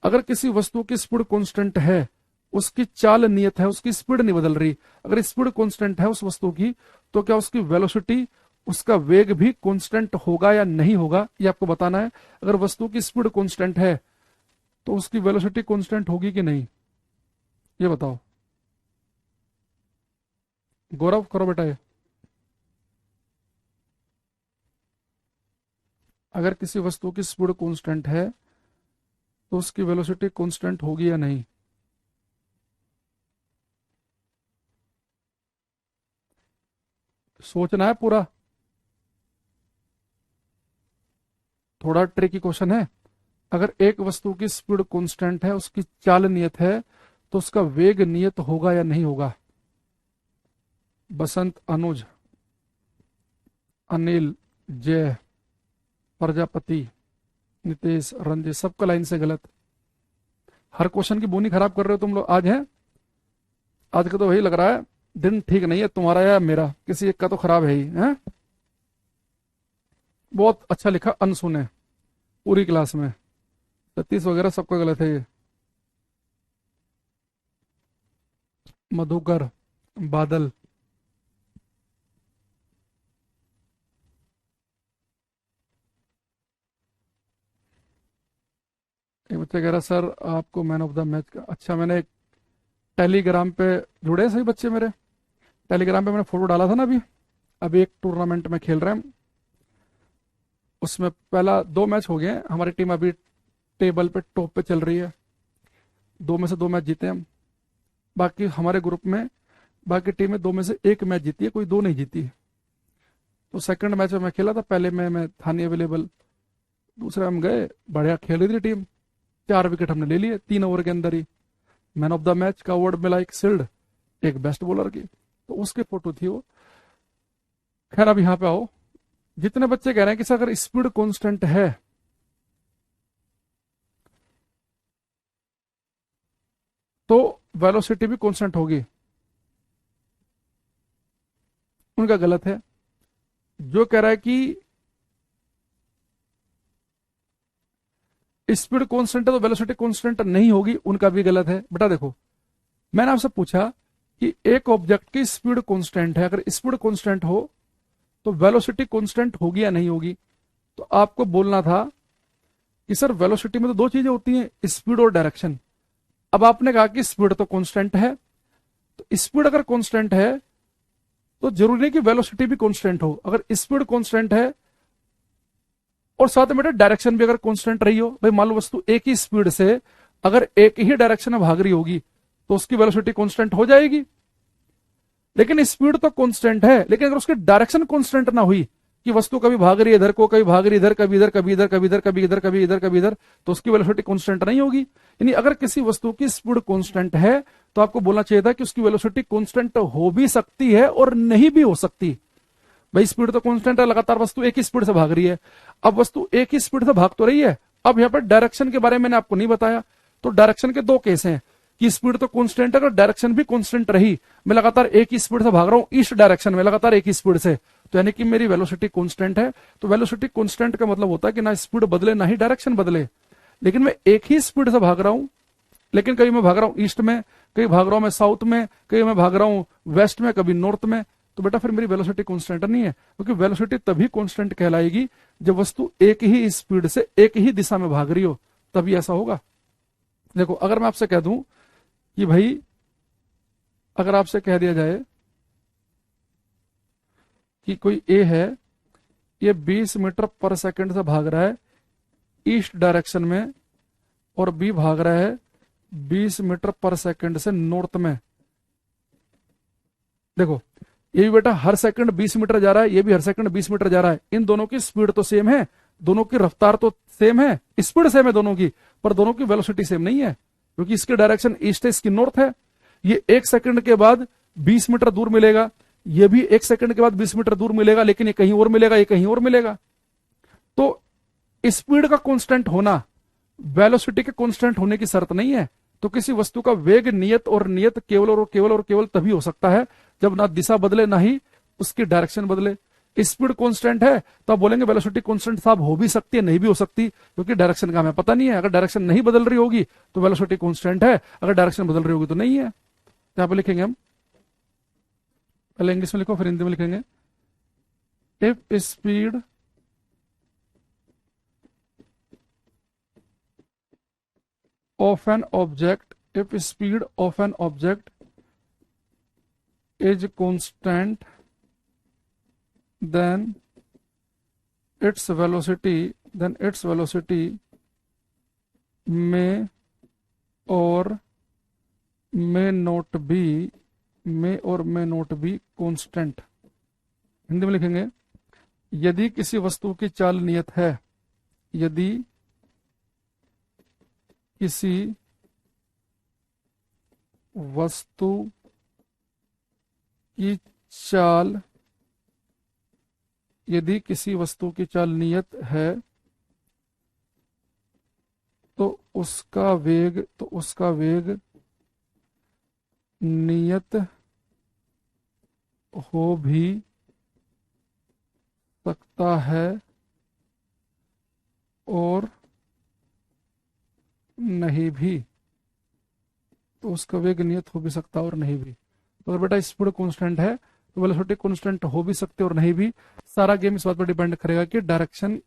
अगर किसी वस्तु की स्पीड कांस्टेंट है, उसकी चाल नियत है, उसकी स्पीड नहीं बदल रही, अगर स्पीड कांस्टेंट है उस वस्तु की, तो क्या उसकी वेलोसिटी, उसका वेग भी कांस्टेंट होगा या नहीं होगा, ये आपको बताना है। अगर वस्तु की स्पीड कांस्टेंट है तो उसकी वेलोसिटी कांस्टेंट होगी कि नहीं, ये बताओ। गौरव करो बेटा ये। अगर किसी वस्तु की स्पीड कांस्टेंट है तो उसकी वेलोसिटी कांस्टेंट होगी या नहीं। सोचना है पूरा। थोड़ा ट्रिकी क्वेश्चन है। अगर एक वस्तु की स्पीड कांस्टेंट है, उसकी चाल नियत है, तो उसका वेग नियत होगा या नहीं होगा? बसंत, अनुज, अनिल, जय, प्रजापति, नितेश, रंजित, सबका लाइन से गलत। हर क्वेश्चन की बोनी खराब कर रहे हो तुम लोग आज। है आज का तो वही लग रहा है, दिन ठीक नहीं है तुम्हारा या मेरा, किसी एक का तो खराब है ही है। बहुत अच्छा लिखा अनसु ने पूरी क्लास में, 36 वगैरह सबका गलत है ये। मधुकर, बादल, एक बच्चा कह रहा सर आपको मैन ऑफ द मैच का। अच्छा, मैंने एक टेलीग्राम पे जुड़े हैं सही बच्चे मेरे, टेलीग्राम पे मैंने फोटो डाला था ना अभी। अभी एक टूर्नामेंट में खेल रहे हैं, उसमें पहला 2 मैच हो गए हैं, हमारी टीम अभी टेबल पे टॉप पे चल रही है, 2 में से 2 मैच जीते हम। बाकी हमारे ग्रुप में बाकी टीमें 2 में से 1 मैच जीती है, कोई 2 नहीं जीती। तो सेकंड मैच में मैं खेला था, पहले में मैं था नहीं अवेलेबल, दूसरा हम गए, बढ़िया खेल रही थी टीम, 4 विकेट हमने ले लिए 3 ओवर के अंदर ही। मैन ऑफ द मैच का अवार्ड मिला एक शील्ड, एक बेस्ट बॉलर की, तो उसकी फोटो थी वो। खैर अब यहाँ पे आओ, जितने बच्चे कह रहे हैं कि सर अगर स्पीड कांस्टेंट है तो वेलोसिटी भी कांस्टेंट होगी, उनका गलत है। जो कह रहा है कि स्पीड कांस्टेंट है तो वेलोसिटी कांस्टेंट नहीं होगी, उनका भी गलत है। बेटा देखो, मैंने आपसे पूछा कि एक ऑब्जेक्ट की स्पीड कांस्टेंट है, अगर स्पीड कांस्टेंट हो तो वेलोसिटी कांस्टेंट होगी या नहीं होगी? तो आपको बोलना था कि सर वेलोसिटी में तो 2 चीजें होती हैं, स्पीड और डायरेक्शन। अब आपने कहा कि स्पीड तो कांस्टेंट है, तो स्पीड अगर कांस्टेंट है तो जरूरी नहीं कि वेलोसिटी भी कांस्टेंट हो। अगर स्पीड कांस्टेंट है और साथ में डायरेक्शन भी अगर कांस्टेंट रही हो, भाई मान लो वस्तु एक ही स्पीड से अगर एक ही डायरेक्शन में भाग रही होगी तो उसकी वेलोसिटी कांस्टेंट हो जाएगी। लेकिन स्पीड तो कांस्टेंट है, लेकिन अगर उसकी डायरेक्शन कांस्टेंट ना हुई कि वस्तु कभी भाग रही है इधर को, कभी भाग रही है इधर, कभी इधर, कभी इधर, कभी इधर, कभी इधर, कभी इधर, कभी इधर, तो उसकी वेलोसिटी कांस्टेंट नहीं होगी। यानी अगर किसी वस्तु की स्पीड कांस्टेंट है तो आपको बोलना चाहिए था कि उसकी वेलोसिटी कांस्टेंट हो भी सकती है और नहीं भी हो सकती। भाई स्पीड तो कांस्टेंट है, लगातार वस्तु एक ही स्पीड से भाग रही है। अब वस्तु एक ही स्पीड से भाग तो रही है, अब यहाँ पर डायरेक्शन के बारे में मैंने आपको नहीं बताया। तो डायरेक्शन के 2 केस हैं कि स्पीड तो कांस्टेंट है, अगर डायरेक्शन भी कांस्टेंट रही, मैं लगातार एक ही स्पीड से भाग रहा हूं ईस्ट डायरेक्शन में, लगातार एक ही स्पीड से, तो यानी कि मेरी वेलोसिटी कांस्टेंट है। तो वेलोसिटी कांस्टेंट का मतलब होता है कि ना स्पीड बदले ना ही डायरेक्शन बदले। लेकिन मैं एक ही स्पीड से भाग रहा हूं, लेकिन कभी मैं भाग रहा हूं ईस्ट में, कभी भाग रहा हूं मैं साउथ में, कभी मैं भाग रहा हूं वेस्ट में, कभी नॉर्थ में, तो बेटा फिर मेरी वेलोसिटी कांस्टेंट नहीं है। क्योंकि वेलोसिटी तभी कांस्टेंट कहलाएगी जब वस्तु एक ही स्पीड से एक ही दिशा में भाग रही हो, तभी ऐसा होगा। देखो अगर मैं आपसे कह दूं कि भाई, अगर आपसे कह दिया जाए कि कोई ए है, ये 20 मीटर पर सेकंड से भाग रहा है ईस्ट डायरेक्शन में, और बी भाग रहा है 20 मीटर पर सेकंड से नॉर्थ में। देखो ये भी बेटा हर सेकंड 20 मीटर जा रहा है, ये भी हर सेकंड 20 मीटर जा रहा है। इन दोनों की स्पीड तो सेम है, दोनों की रफ्तार तो सेम है, स्पीड सेम है दोनों की, पर दोनों की वेलोसिटी सेम नहीं है, क्योंकि इसकी डायरेक्शन ईस्ट है, इसकी नॉर्थ है। ये 1 सेकंड के बाद 20 मीटर दूर मिलेगा, ये भी 1 सेकंड के बाद 20 मीटर दूर मिलेगा, लेकिन ये कहीं और मिलेगा, ये कहीं और मिलेगा। तो स्पीड का कांस्टेंट होना वेलोसिटी के कांस्टेंट होने की शर्त नहीं है। तो किसी वस्तु का वेग नियत और नियत केवल और केवल और केवल तभी हो सकता है जब ना दिशा बदले ना ही उसकी डायरेक्शन बदले। स्पीड कांस्टेंट है तो आप बोलेंगे वेलोसिटी कांस्टेंट साहब हो भी सकती है, नहीं भी हो सकती, क्योंकि डायरेक्शन का हमें पता नहीं है। अगर डायरेक्शन नहीं बदल रही होगी तो वेलोसिटी कांस्टेंट है, अगर डायरेक्शन बदल रही होगी तो नहीं है। यहाँ पे लिखेंगे हम, पहले इंग्लिश में लिखो फिर हिंदी में लिखेंगे। If speed of an object, if speed of an object is constant, then its velocity may or may not be constant। Hindi में लिखेंगे, यदि किसी वस्तु की चाल नियत है, यदि किसी वस्तु की चाल यदि किसी वस्तु की चाल नियत है तो उसका वेग नियत हो भी सकता है और नहीं भी। तो उसका वेग नियत हो भी सकता है और नहीं भी। तो अगर बेटा स्पीड कांस्टेंट है तो वेलोसिटी कांस्टेंट हो भी सकते और नहीं भी। सारा गेम इस बात पर डिपेंड करेगा कि डायरेक्शन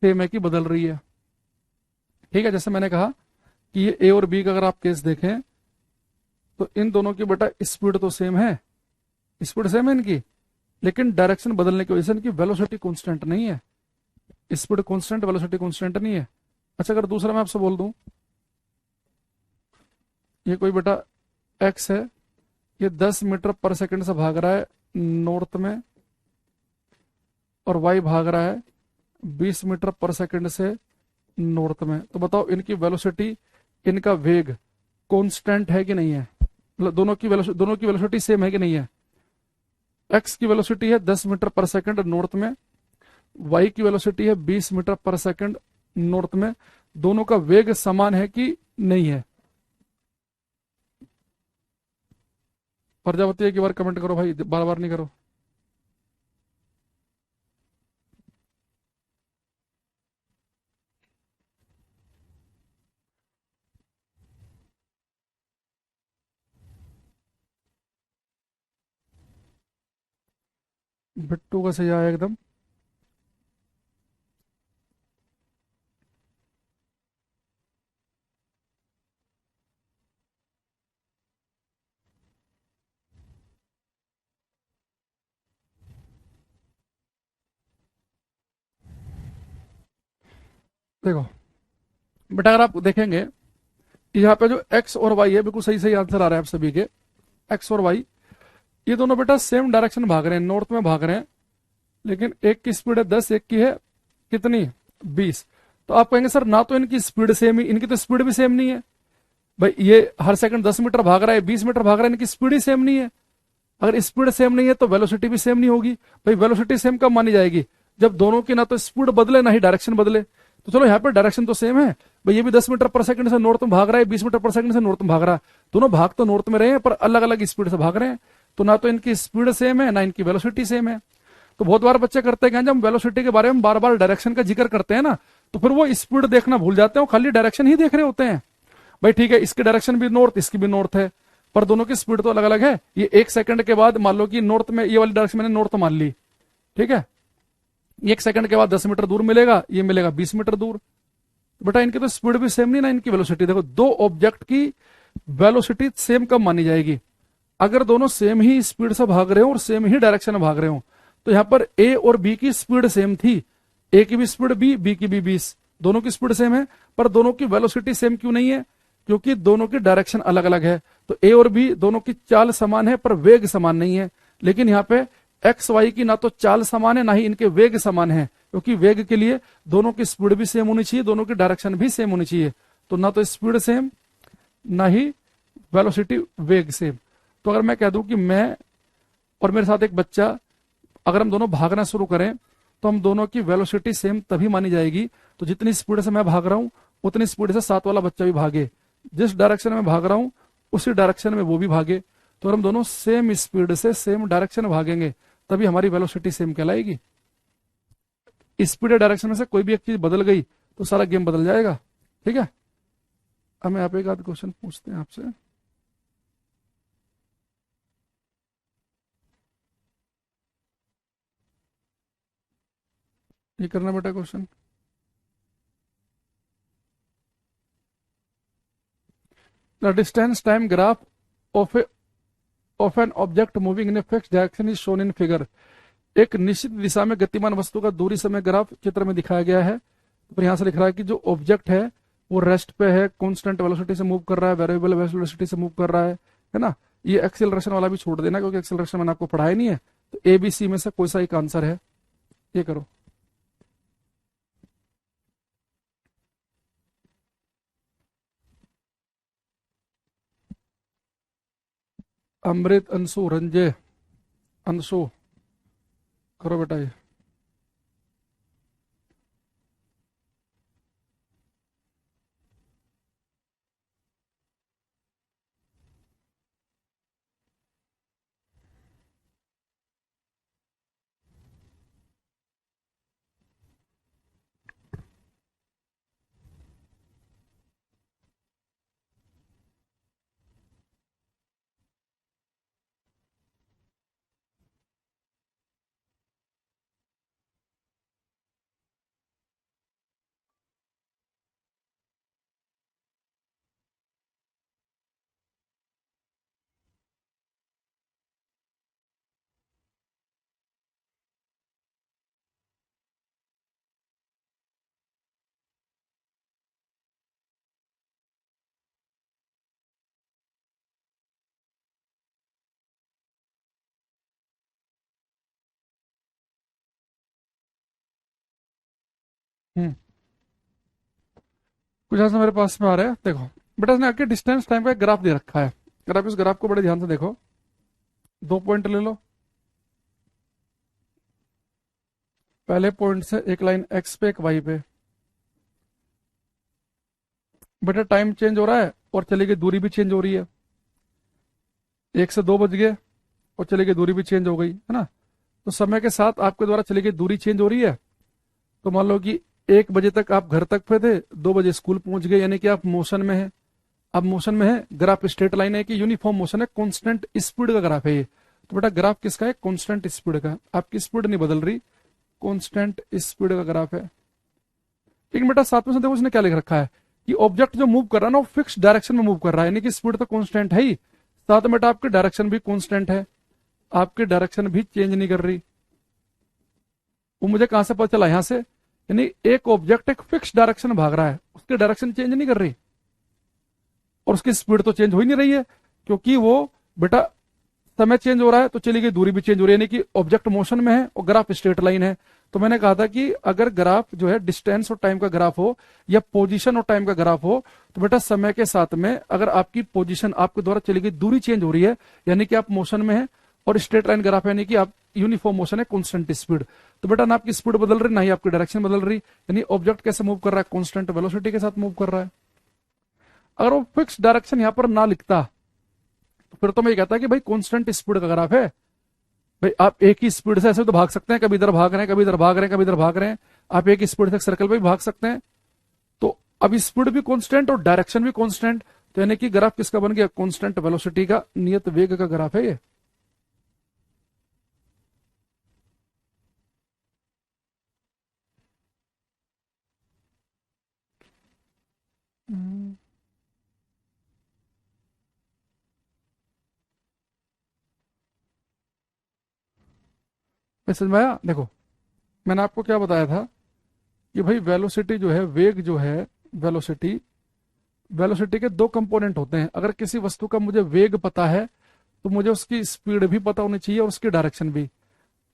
सेम है कि बदल रही है। ठीक है, जैसे मैंने कहा कि ये ए और बी का अगर आप केस देखें तो इन दोनों की बेटा स्पीड तो सेम है, स्पीड सेम है इनकी, लेकिन डायरेक्शन बदलने की वजह से इनकी वेलोसिटी कांस्टेंट नहीं है। स्पीड कांस्टेंट, वेलोसिटी कांस्टेंट नहीं है। अच्छा, अगर दूसरा मैं आपसे बोल दूं ये कोई बेटा एक्स है, ये 10 मीटर पर सेकंड से भाग रहा है नॉर्थ में और वाई भाग रहा है 20 मीटर पर सेकंड से नॉर्थ में। तो बताओ इनकी वेलोसिटी, इनका वेग कांस्टेंट है कि नहीं है? मतलब दोनों की वेलोसिटी सेम है कि नहीं है? एक्स की वेलोसिटी है 10 मीटर पर सेकंड नॉर्थ में, वाई की वेलोसिटी है 20 मीटर पर सेकंड नॉर्थ में। दोनों का वेग समान है कि नहीं है? प्रजापति एक बार कमेंट करो भाई, बार बार नहीं करो। बिट्टू का सही आया एकदम। देखो बेटा, अगर आप देखेंगे यहाँ पे जो एक्स और वाई है, बिल्कुल सही सही आंसर आ रहा है आप सभी के। एक्स और वाई ये दोनों बेटा सेम डायरेक्शन भाग रहे हैं, नॉर्थ में भाग रहे हैं, लेकिन एक की स्पीड है 10, एक की है कितनी 20। तो आप कहेंगे सर ना तो इनकी स्पीड सेम ही, इनकी तो स्पीड भी सेम नहीं है भाई। ये हर सेकंड 10 मीटर भाग रहा है, 20 मीटर भाग रहा है, इनकी स्पीड ही सेम नहीं है। अगर स्पीड सेम नहीं है तो वेलोसिटी भी सेम नहीं होगी भाई। वेलोसिटी सेम कब मानी जाएगी? जब दोनों की ना तो स्पीड बदले ना ही डायरेक्शन बदले। तो चलो यहाँ पे डायरेक्शन तो सेम है भाई, ये भी 10 मीटर पर सेकंड से नॉर्थ में भाग रहा है, 20 मीटर पर सेकंड से नॉर्थ में भाग रहा है। दोनों भाग तो नॉर्थ में रहे हैं पर अलग अलग स्पीड से भाग रहे हैं। तो ना तो इनकी स्पीड सेम है ना इनकी वेलोसिटी सेम है। तो बहुत बार बच्चे करते हैं, जब हम वेलोसिटी के बारे में बार बार डायरेक्शन का जिक्र करते हैं ना, तो फिर वो स्पीड देखना भूल जाते हैं, वो खाली डायरेक्शन ही देख रहे होते हैं। भाई ठीक है, इसकी डायरेक्शन भी नॉर्थ, इसकी भी नॉर्थ है, पर दोनों की स्पीड तो अलग अलग है। ये 1 सेकंड के बाद मान लो कि नॉर्थ में, ये वाली डायरेक्शन मैंने नॉर्थ मान ली, ठीक है, 1 सेकंड के बाद 10 मीटर दूर मिलेगा, ये मिलेगा 20 मीटर दूर। बेटा इनकी तो स्पीड भी सेम नहीं ना इनकी वेलोसिटी। देखो दो ऑब्जेक्ट की वेलोसिटी सेम कब मानी जाएगी? अगर दोनों सेम ही स्पीड से भाग रहे हो और सेम ही डायरेक्शन में भाग रहे हो। तो यहां पर ए और बी की स्पीड सेम थी, ए की भी स्पीड बी की भी 20, दोनों की स्पीड सेम है, पर दोनों की वेलोसिटी सेम क्यों नहीं है? क्योंकि दोनों की डायरेक्शन अलग अलग है। तो ए और बी दोनों की चाल समान है पर वेग समान नहीं है। लेकिन यहाँ पे एक्स वाई की ना तो चाल समान है ना ही इनके वेग समान है, क्योंकि वेग के लिए दोनों की स्पीड भी सेम होनी चाहिए, दोनों की डायरेक्शन भी सेम होनी चाहिए। तो ना तो स्पीड सेम ना ही वेलोसिटी वेग सेम। तो अगर मैं कह दूं कि मैं और मेरे साथ एक बच्चा, अगर हम दोनों भागना शुरू करें तो हम दोनों की वेलोसिटी सेम तभी मानी जाएगी तो जितनी स्पीड से मैं भाग रहा हूं उतनी स्पीड से साथ वाला बच्चा भी भागे, जिस डायरेक्शन में भाग रहा हूं उसी डायरेक्शन में वो भी भागे। तो हम दोनों सेम स्पीड से सेम डायरेक्शन में भागेंगे तभी हमारी वेलोसिटी सेम कहलाएगी। स्पीड या डायरेक्शन में से कोई भी एक चीज बदल गई तो सारा गेम बदल जाएगा। ठीक है, अब मैं आप एक आध क्वेश्चन पूछते हैं आपसे। ये करना बेटा question. The distance time graph of of an object moving in a fixed direction is shown in figure. एक निश्चित दिशा में गतिमान वस्तु का दूरी समय ग्राफ चित्र में दिखाया गया है। तो यहां से लिख रहा है कि जो ऑब्जेक्ट है वो रेस्ट पे है, कांस्टेंट वेलोसिटी से मूव कर रहा है, वेरिएबल वेलोसिटी से मूव कर रहा है ना। ये एक्सेलरेशन वाला भी छोड़ देना क्योंकि एक्सेलरेशन मैंने आपको पढ़ाया नहीं है। तो ए बी सी में से कोई सा एक आंसर है, ये करो। अमृत, अंशु, रंजय, अंशु, करो बेटा ये। हम्म कुछ ऐसा मेरे पास में आ रहा है, देखो बेटा, इसने आके डिस्टेंस टाइम का एक ग्राफ दे रखा है। अगर आप इस ग्राफ को बड़े ध्यान से देखो, 2 पॉइंट ले लो। पहले पॉइंट से एक लाइन एक्स पे एक वाई पे, बेटा टाइम चेंज हो रहा है और चली गई दूरी भी चेंज हो रही है। 1 से 2 बज गए और चली गई दूरी भी चेंज हो गई, है ना। तो समय के साथ आपके द्वारा चली गई दूरी चेंज हो रही है। तो मान लो कि 1 बजे तक आप घर तक पे थे, 2 बजे स्कूल पहुंच गए, यानी कि आप मोशन में है। अब मोशन में है, ग्राफ स्ट्रेट लाइन है कि यूनिफॉर्म मोशन है, कांस्टेंट स्पीड का ग्राफ है ये। तो बेटा ग्राफ किसका है? कांस्टेंट स्पीड का। आपकी स्पीड नहीं बदल रही, कांस्टेंट स्पीड का ग्राफ है। लेकिन बेटा साथ में से देखो उसने क्या लिख रखा है कि ऑब्जेक्ट जो मूव कर रहा है ना, वो फिक्स डायरेक्शन में मूव कर रहा है, यानी कि स्पीड तो कांस्टेंट है ही, साथ में बेटा आपकी डायरेक्शन भी कांस्टेंट है, आपकी डायरेक्शन भी चेंज नहीं कर रही। वो मुझे कहां से पता चला? यहां से। यानी एक ऑब्जेक्ट एक फिक्स डायरेक्शन में भाग रहा है, उसकी डायरेक्शन चेंज नहीं कर रही और उसकी स्पीड तो चेंज हो ही नहीं रही है, क्योंकि वो बेटा समय चेंज हो रहा है तो चली गई दूरी भी चेंज हो रही है, यानी कि ऑब्जेक्ट मोशन में है और ग्राफ स्ट्रेट लाइन है। तो मैंने कहा था कि अगर ग्राफ जो है डिस्टेंस और टाइम का ग्राफ हो या पोजीशन और टाइम का ग्राफ हो, तो बेटा समय के साथ में अगर आपकी पोजीशन, आपके द्वारा चली गई दूरी चेंज हो रही है, यानी कि आप मोशन में है, और स्ट्रेट लाइन ग्राफ है यानी कि आप यूनिफॉर्म मोशन है, कांस्टेंट स्पीड। तो बेटा ना आपकी स्पीड बदल रही, ना ही आपकी डायरेक्शन बदल रही, यानी ऑब्जेक्ट कैसे मूव कर रहा है? कांस्टेंट वेलोसिटी के साथ मूव कर रहा है। अगर वो फिक्स डायरेक्शन यहां पर ना लिखता तो फिर तो मैं ये कहता कि भाई कांस्टेंट स्पीड का ग्राफ है। भाई आप एक ही स्पीड से ऐसे तो भाग सकते हैं, कभी इधर भाग रहे हैं, कभी इधर भाग रहे हैं, कभी इधर भाग रहे हैं, आप एक ही स्पीड से सर्कल पे भी भाग सकते हैं। तो अब स्पीड भी कांस्टेंट और डायरेक्शन भी कांस्टेंट, तो यानी कि ग्राफ किसका बन गया? कांस्टेंट वेलोसिटी का, नियत वेग का ग्राफ है ये। हम्म, समझ में आया? देखो मैंने आपको क्या बताया था कि भाई वेलोसिटी जो है, वेग जो है, वेलोसिटी, वेलोसिटी के 2 कंपोनेंट होते हैं। अगर किसी वस्तु का मुझे वेग पता है तो मुझे उसकी स्पीड भी पता होनी चाहिए और उसकी डायरेक्शन भी।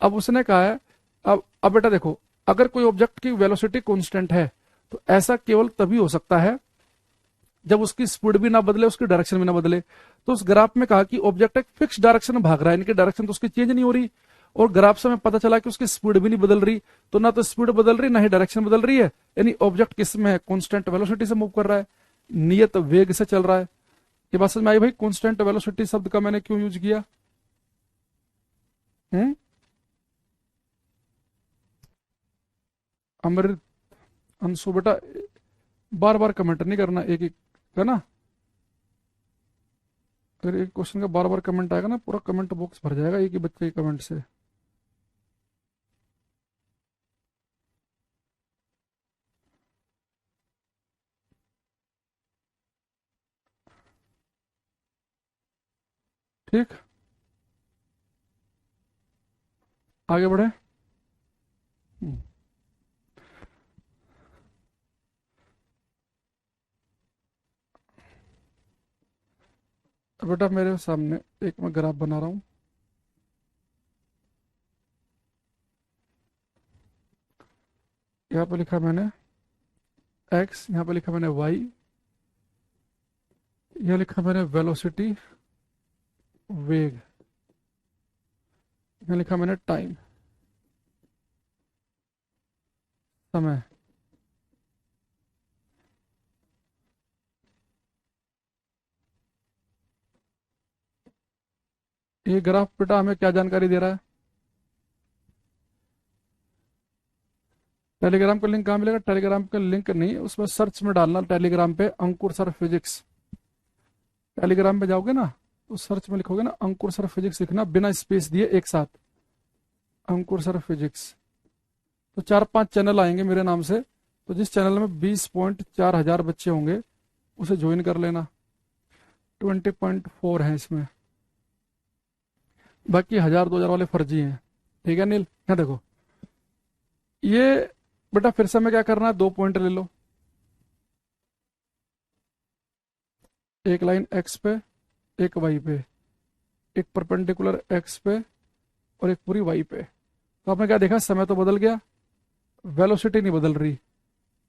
अब उसने कहा है, अब बेटा देखो, अगर कोई ऑब्जेक्ट की वेलोसिटी कांस्टेंट है तो ऐसा केवल तभी हो सकता है जब उसकी स्पीड भी ना बदले, उसकी डायरेक्शन भी ना बदले। तो उस ग्राफ में कहा कि ऑब्जेक्ट एक फिक्स डायरेक्शन में भाग रहा है, यानी कि डायरेक्शन तो उसकी चेंज नहीं हो रही, और ग्राफ से हमें पता चला कि उसकी स्पीड भी नहीं बदल रही। तो ना तो स्पीड बदल रही, ना ही डायरेक्शन बदल रही है, यानी ऑब्जेक्ट किस में है? कांस्टेंट वेलोसिटी से मूव कर रहा है, नियत वेग से चल रहा है। ये बात समझ में आई भाई? कांस्टेंट वेलोसिटी शब्द का मैंने क्यों यूज किया? हम्म अमृत, अंशु बेटा बार बार कमेंट नहीं करना, एक एक है ना। अगर एक क्वेश्चन का बार बार कमेंट आएगा ना, पूरा कमेंट बॉक्स भर जाएगा एक ही बच्चे के कमेंट से। ठीक, आगे बढ़े। हम्म, अब बेटा मेरे सामने एक मैं ग्राफ बना रहा हूँ। यहाँ पे लिखा मैंने एक्स, यहाँ पे लिखा मैंने वाई, यहाँ लिखा मैंने वेलोसिटी, वेग, यहाँ लिखा मैंने टाइम, समय। ये ग्राफ बेटा हमें क्या जानकारी दे रहा है? टेलीग्राम का लिंक कहाँ मिलेगा? टेलीग्राम का लिंक नहीं, उसमें सर्च में डालना टेलीग्राम पे अंकुर सर फिजिक्स। टेलीग्राम पे जाओगे ना तो सर्च में लिखोगे ना अंकुर सर फिजिक्स, लिखना बिना स्पेस दिए एक साथ, अंकुर सर फिजिक्स। तो 4-5 चैनल आएंगे मेरे नाम से, तो जिस चैनल में 20.4 हजार बच्चे होंगे उसे ज्वाइन कर लेना। 20.4 है इसमें, बाकी 1000-2000 वाले फर्जी हैं। ठीक है नील, यहाँ देखो ये बेटा फिर से हमें क्या करना है, 2 पॉइंट ले लो, एक लाइन एक्स पे, एक वाई पे, एक परपेंडिकुलर एक्स पे और एक पूरी वाई पे। तो आपने क्या देखा, समय तो बदल गया, वेलोसिटी नहीं बदल रही।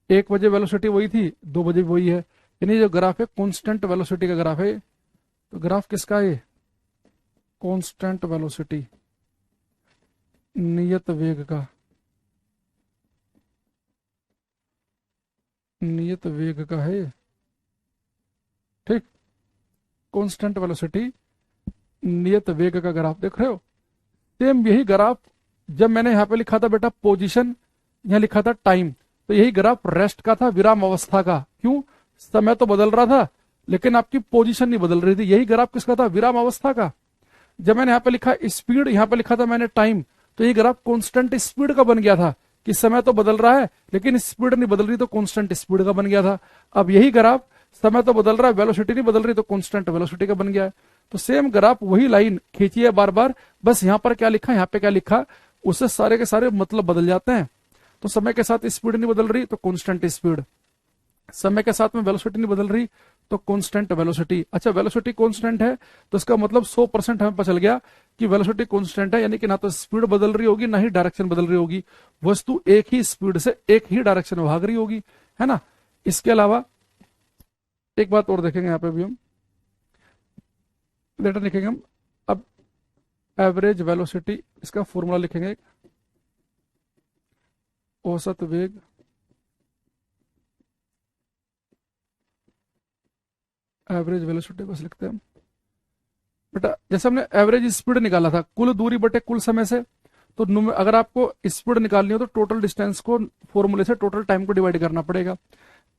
1 बजे वेलोसिटी वही थी, 2 बजे भी वही है, यानी जो ग्राफ है कांस्टेंट वेलोसिटी का ग्राफ है। तो ग्राफ किसका है? कांस्टेंट वेलोसिटी, नियत वेग का, नियत वेग का है। ठीक, कांस्टेंट वेलोसिटी नियत वेग का ग्राफ देख रहे हो। सेम यही ग्राफ जब मैंने यहां पे लिखा था बेटा पोजीशन, यहां लिखा था टाइम, तो यही ग्राफ रेस्ट का था, विराम अवस्था का। क्यों? समय तो बदल रहा था लेकिन आपकी पोजीशन नहीं बदल रही थी। यही ग्राफ किसका था? विराम अवस्था का। जब मैंने यहाँ पे लिखा स्पीड, यहाँ पे लिखा था मैंने टाइम, तो ये ग्राफ कांस्टेंट स्पीड का बन गया था कि समय तो बदल रहा है लेकिन स्पीड नहीं बदल रही, तो कांस्टेंट स्पीड का बन गया था। अब यही ग्राफ समय तो बदल रहा है, वेलोसिटी नहीं बदल रही, तो कांस्टेंट वेलोसिटी का बन गया है। तो सेम ग्राफ वही लाइन खींची है बार बार, बस यहाँ पर क्या लिखा, यहाँ पे क्या लिखा, उससे सारे के सारे मतलब बदल जाते हैं। तो समय के साथ स्पीड नहीं बदल रही तो कांस्टेंट स्पीड, समय के साथ में वेलोसिटी नहीं बदल रही तो कांस्टेंट वेलोसिटी। अच्छा वेलोसिटी कांस्टेंट है तो इसका मतलब 100% हमें पता चल गया कि वेलोसिटी कांस्टेंट है, यानी कि ना तो स्पीड बदल रही होगी ना ही डायरेक्शन बदल रही होगी, वस्तु एक ही स्पीड से एक ही डायरेक्शन में भाग रही होगी, है ना। इसके अलावा एक बात और देखेंगे, यहाँ पे भी हम लेटर लिखेंगे हम। अब एवरेज वेलोसिटी, इसका फॉर्मूला लिखेंगे, औसत वेग एवरेज वेलोसिटी बस लिखते हैं हम। बेटा जैसे हमने एवरेज स्पीड निकाला था कुल दूरी बटे कुल समय से, तो अगर आपको स्पीड निकालनी हो तो टोटल डिस्टेंस को फॉर्मूले से टोटल टाइम को डिवाइड करना पड़ेगा।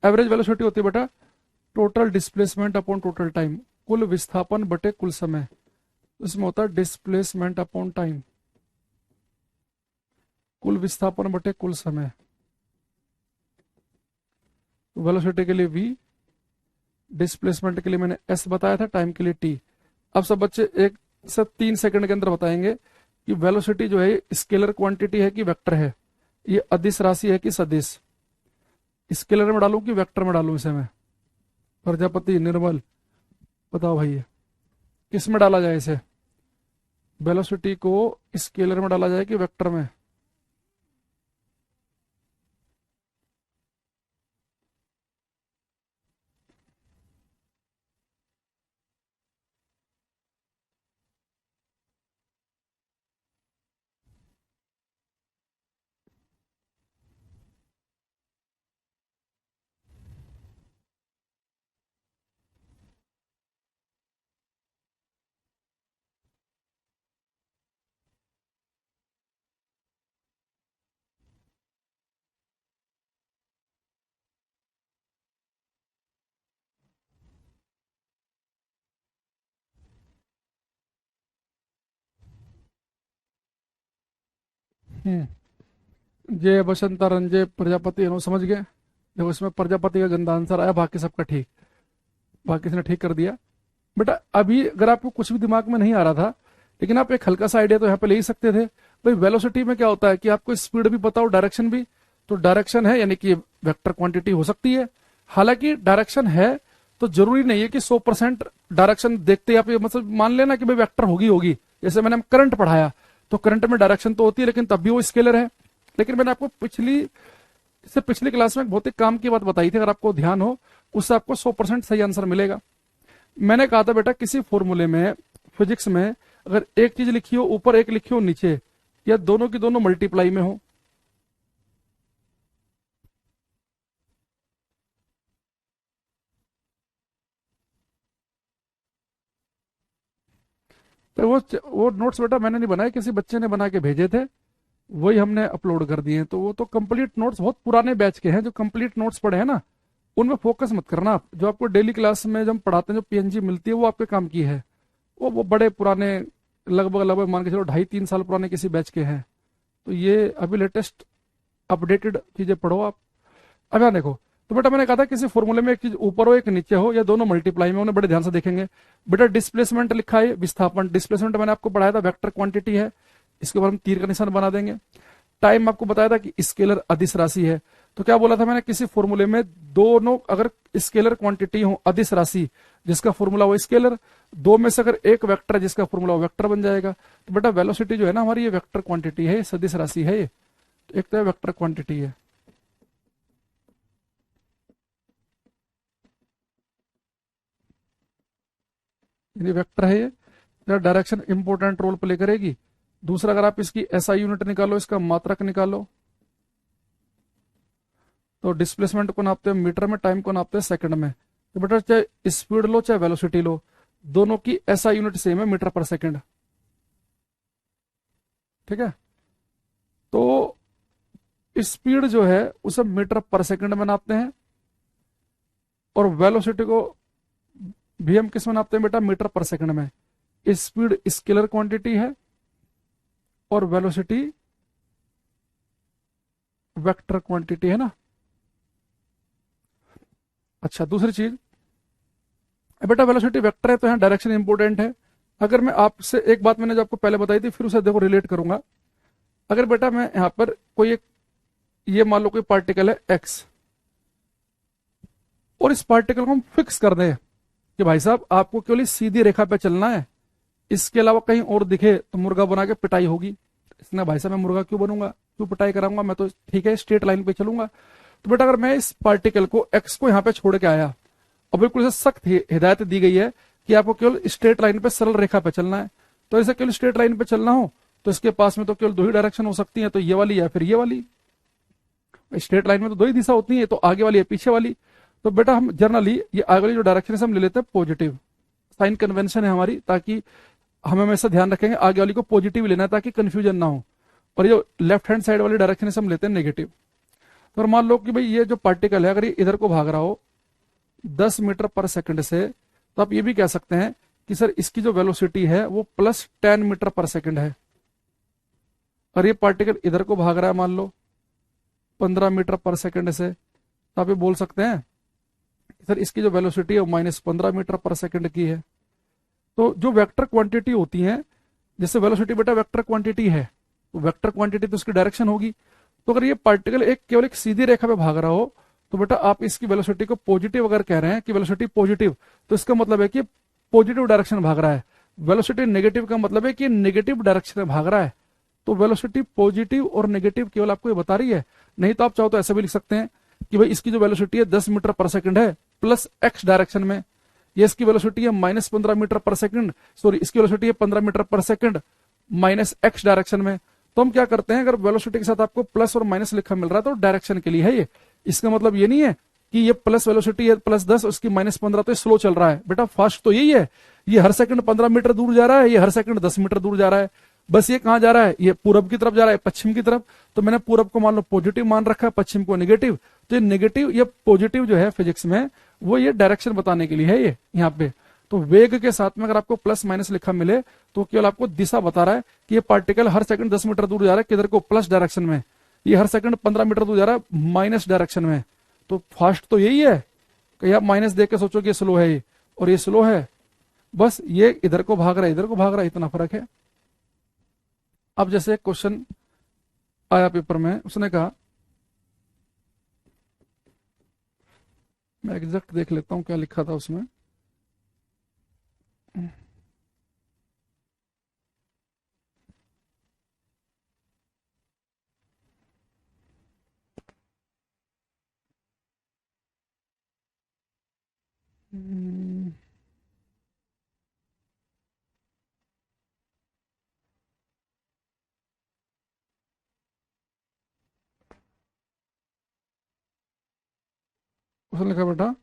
एवरेज वेलोसिटी होती है बेटा total displacement upon total time, कुल विस्थापन बटे कुल समय। इसमें होता है डिस्प्लेसमेंट अपॉन टाइम, कुल विस्थापन बटे कुल समय। वेलोसिटी के लिए v, डिस्प्लेसमेंट के लिए मैंने s बताया था, टाइम के लिए t। अब सब बच्चे 1 से 3 सेकंड के अंदर बताएंगे कि वेलोसिटी जो है स्केलर क्वांटिटी है कि वेक्टर है, ये अदिश राशि है कि सदिश। स्केलर में डालूं कि वेक्टर में डालूं इसे मैं? प्रजापति, निर्मल, बताओ भाई किस में डाला जाए इसे? वेलोसिटी को स्केलर में डाला जाए कि वेक्टर में? जय बसंता रंजय प्रजापति, समझ गए? देखो इसमें प्रजापति का गंदा आंसर आया, बाकी सबका ठीक, बाकी इसने ठीक कर दिया। बेटा अभी अगर आपको कुछ भी दिमाग में नहीं आ रहा था, लेकिन आप एक हल्का सा आइडिया तो यहाँ पे ले ही सकते थे। भाई वेलोसिटी में क्या होता है कि आपको स्पीड भी पता हो, डायरेक्शन भी, तो डायरेक्शन है यानी कि वेक्टर क्वांटिटी हो सकती है। हालांकि डायरेक्शन है तो जरूरी नहीं है कि 100% डायरेक्शन देखते ही आप ये मतलब मान लेना कि भाई वेक्टर होगी होगी। जैसे मैंने करंट पढ़ाया तो करंट में डायरेक्शन तो होती है लेकिन तब भी वो स्केलर है। लेकिन मैंने आपको पिछली क्लास में बहुत ही काम की बात बताई थी, अगर आपको ध्यान हो उससे आपको 100% सही आंसर मिलेगा। मैंने कहा था बेटा किसी फॉर्मूले में फिजिक्स में अगर एक चीज लिखी हो ऊपर, एक लिखी हो नीचे, या दोनों की दोनों मल्टीप्लाई में हो, तो वो नोट्स बेटा मैंने नहीं बनाए, किसी बच्चे ने बना के भेजे थे, वही हमने अपलोड कर दिए हैं। तो वो तो कंप्लीट नोट्स बहुत पुराने बैच के हैं, जो कंप्लीट नोट्स पढ़े हैं ना, उनमें फोकस मत करना आप। जो आपको डेली क्लास में जब हम पढ़ाते हैं जो पीएनजी मिलती है वो आपके काम की है, वो बड़े पुराने, लगभग लगभग मान के चलो 2.5-3 साल पुराने किसी बैच के हैं। तो ये अभी लेटेस्ट अपडेटेड चीजें पढ़ो आप। अब यहाँ देखो, तो बेटा मैंने कहा था किसी फॉर्मूले में एक चीज ऊपर हो एक नीचे हो, या दोनों मल्टीप्लाई में, उन्हें बड़े ध्यान से देखेंगे। बेटा डिस्प्लेसमेंट लिखा है, विस्थापन, डिस्प्लेसमेंट मैंने आपको पढ़ाया था वेक्टर क्वांटिटी है, इसके ऊपर हम तीर का निशान बना देंगे। टाइम आपको बताया था कि स्केलर अदिश राशि है। तो क्या बोला था मैंने, किसी फॉर्मूले में दोनों अगर स्केलर क्वांटिटी हो अदिश राशि जिसका फॉर्मूला वो स्केलर, दो में से अगर एक वेक्टर जिसका फॉर्मूला वो वेक्टर बन जाएगा। तो बेटा वेलोसिटी जो है ना हमारी, ये वेक्टर क्वांटिटी है, ये सदिश राशि है ये, तो एक तो वेक्टर क्वांटिटी है। यानी वेक्टर है ये, डायरेक्शन इंपॉर्टेंट रोल प्ले करेगी। दूसरा, अगर आप इसकी एसआई यूनिट निकालो, इसका मात्रक निकालो, तो डिस्प्लेसमेंट को नापते हैं मीटर में, टाइम को नापते हैं सेकंड में। तो बेटा चाहे स्पीड लो चाहे वेलोसिटी लो, दोनों की एसआई यूनिट सेम है, मीटर पर सेकंड। ठीक है, तो स्पीड जो है उसे मीटर पर सेकंड में नापते हैं, और वेलोसिटी को भी हम किस में नापते हैं बेटा, मीटर पर सेकंड में। स्पीड स्केलर क्वांटिटी है और वेलोसिटी वेक्टर क्वांटिटी है ना। अच्छा, दूसरी चीज, बेटा वेलोसिटी वेक्टर है तो यहाँ डायरेक्शन इंपॉर्टेंट है। अगर मैं आपसे एक बात मैंने जो आपको पहले बताई थी फिर उसे देखो रिलेट करूंगा। अगर बेटा मैं यहाँ पर कोई एक, ये मान लो कोई पार्टिकल है एक्स, और इस पार्टिकल को हम फिक्स कर दें कि भाई साहब आपको केवल इस सीधी रेखा पे चलना है, इसके अलावा कहीं और दिखे तो मुर्गा बना के पिटाई होगी। इसने भाई साहब मैं मुर्गा क्यों बनूंगा, क्यों पिटाई कराऊंगा, मैं तो ठीक है स्ट्रेट लाइन पे चलूंगा। तो बेटा अगर मैं इस पार्टिकल को एक्स को यहाँ पे छोड़ के आया, और बिल्कुल इसे सख्त हिदायत दी गई है कि आपको केवल स्ट्रेट लाइन पे सरल रेखा पे चलना है, तो इसे केवल स्ट्रेट लाइन पे चलना हो तो इसके पास में तो केवल दो ही डायरेक्शन हो सकती है, तो ये वाली या फिर ये वाली। स्ट्रेट लाइन में तो दो ही दिशा होती है, तो आगे वाली या पीछे वाली। तो बेटा हम जनरली ये आगे वाली जो डायरेक्शन है हम ले लेते हैं पॉजिटिव, साइन कन्वेंशन है हमारी, ताकि हमें हमेशा ध्यान रखेंगे आगे वाली को पॉजिटिव लेना है ताकि कंफ्यूजन ना हो। और ये लेफ्ट हैंड साइड वाली डायरेक्शन से हम लेते हैं नेगेटिव। तो मान लो कि भाई ये जो पार्टिकल है अगर ये इधर को भाग रहा हो 10 मीटर पर सेकंड से, तो आप ये भी कह सकते हैं कि सर इसकी जो वेलोसिटी है वो +10 मीटर पर सेकंड है। और ये पार्टिकल इधर को भाग रहा है मान लो 15 मीटर पर सेकंड से, तो आप ये बोल सकते हैं कि सर इसकी जो वेलोसिटी है वो -15 मीटर पर सेकंड की है। तो जो वेक्टर क्वांटिटी होती है, जैसे वेलोसिटी बेटा वेक्टर क्वांटिटी है, तो वेक्टर क्वांटिटी तो उसकी डायरेक्शन होगी। तो अगर ये पार्टिकल एक केवल एक सीधी रेखा पे भाग रहा हो, तो बेटा आप इसकी वेलोसिटी को पॉजिटिव अगर कह रहे हैं कि वेलोसिटी पॉजिटिव, तो इसका मतलब है कि पॉजिटिव डायरेक्शन भाग रहा है। वेलोसिटी नेगेटिव का मतलब है कि नेगेटिव डायरेक्शन में भाग रहा है। तो वेलोसिटी पॉजिटिव और नेगेटिव केवल आपको ये बता रही है। नहीं तो आप चाहो तो ऐसे भी लिख सकते हैं कि भाई इसकी जो वेलोसिटी है 10 मीटर पर सेकंड है प्लस एक्स डायरेक्शन में, ये इसकी वेलोसिटी है -15 मीटर पर सेकंड, सॉरी इसकी वेलोसिटी है 15 मीटर पर सेकंड माइनस एक्स डायरेक्शन में। तो हम क्या करते हैं, अगर वेलोसिटी के साथ आपको प्लस और माइनस लिखा मिल रहा है तो डायरेक्शन के लिए है ये। इसका मतलब ये नहीं है कि ये प्लस वेलोसिटी है +10 उसकी -15, तो स्लो चल रहा है। बेटा फास्ट तो यही है, ये हर सेकंड 15 मीटर दूर जा रहा है, ये हर सेकंड 10 मीटर दूर जा रहा है। बस ये कहां जा रहा है, ये पूरब की तरफ जा रहा है, पश्चिम की तरफ। तो मैंने पूरब को मान लो पॉजिटिव मान रखा है, पश्चिम को नेगेटिव। तो ये नेगेटिव या पॉजिटिव जो है फिजिक्स में, वो ये डायरेक्शन बताने के लिए है ये यहाँ पे। तो वेग के साथ में अगर आपको प्लस माइनस लिखा मिले तो केवल आपको दिशा बता रहा है कि ये पार्टिकल हर सेकंड 10 मीटर दूर जा रहा है, किधर को, प्लस डायरेक्शन में। ये हर सेकंड 15 मीटर दूर जा रहा है माइनस डायरेक्शन में। तो फास्ट तो यही है, कि आप माइनस देख के सोचो कि ये स्लो है ये, और ये स्लो है। बस ये इधर को भाग रहा है इधर को भाग रहा है, इतना फर्क है। अब जैसे क्वेश्चन आया पेपर में, उसने कहा, मैं एग्जैक्ट देख लेता हूं क्या लिखा था उसमें। हम्म, उसने लिखा बेटा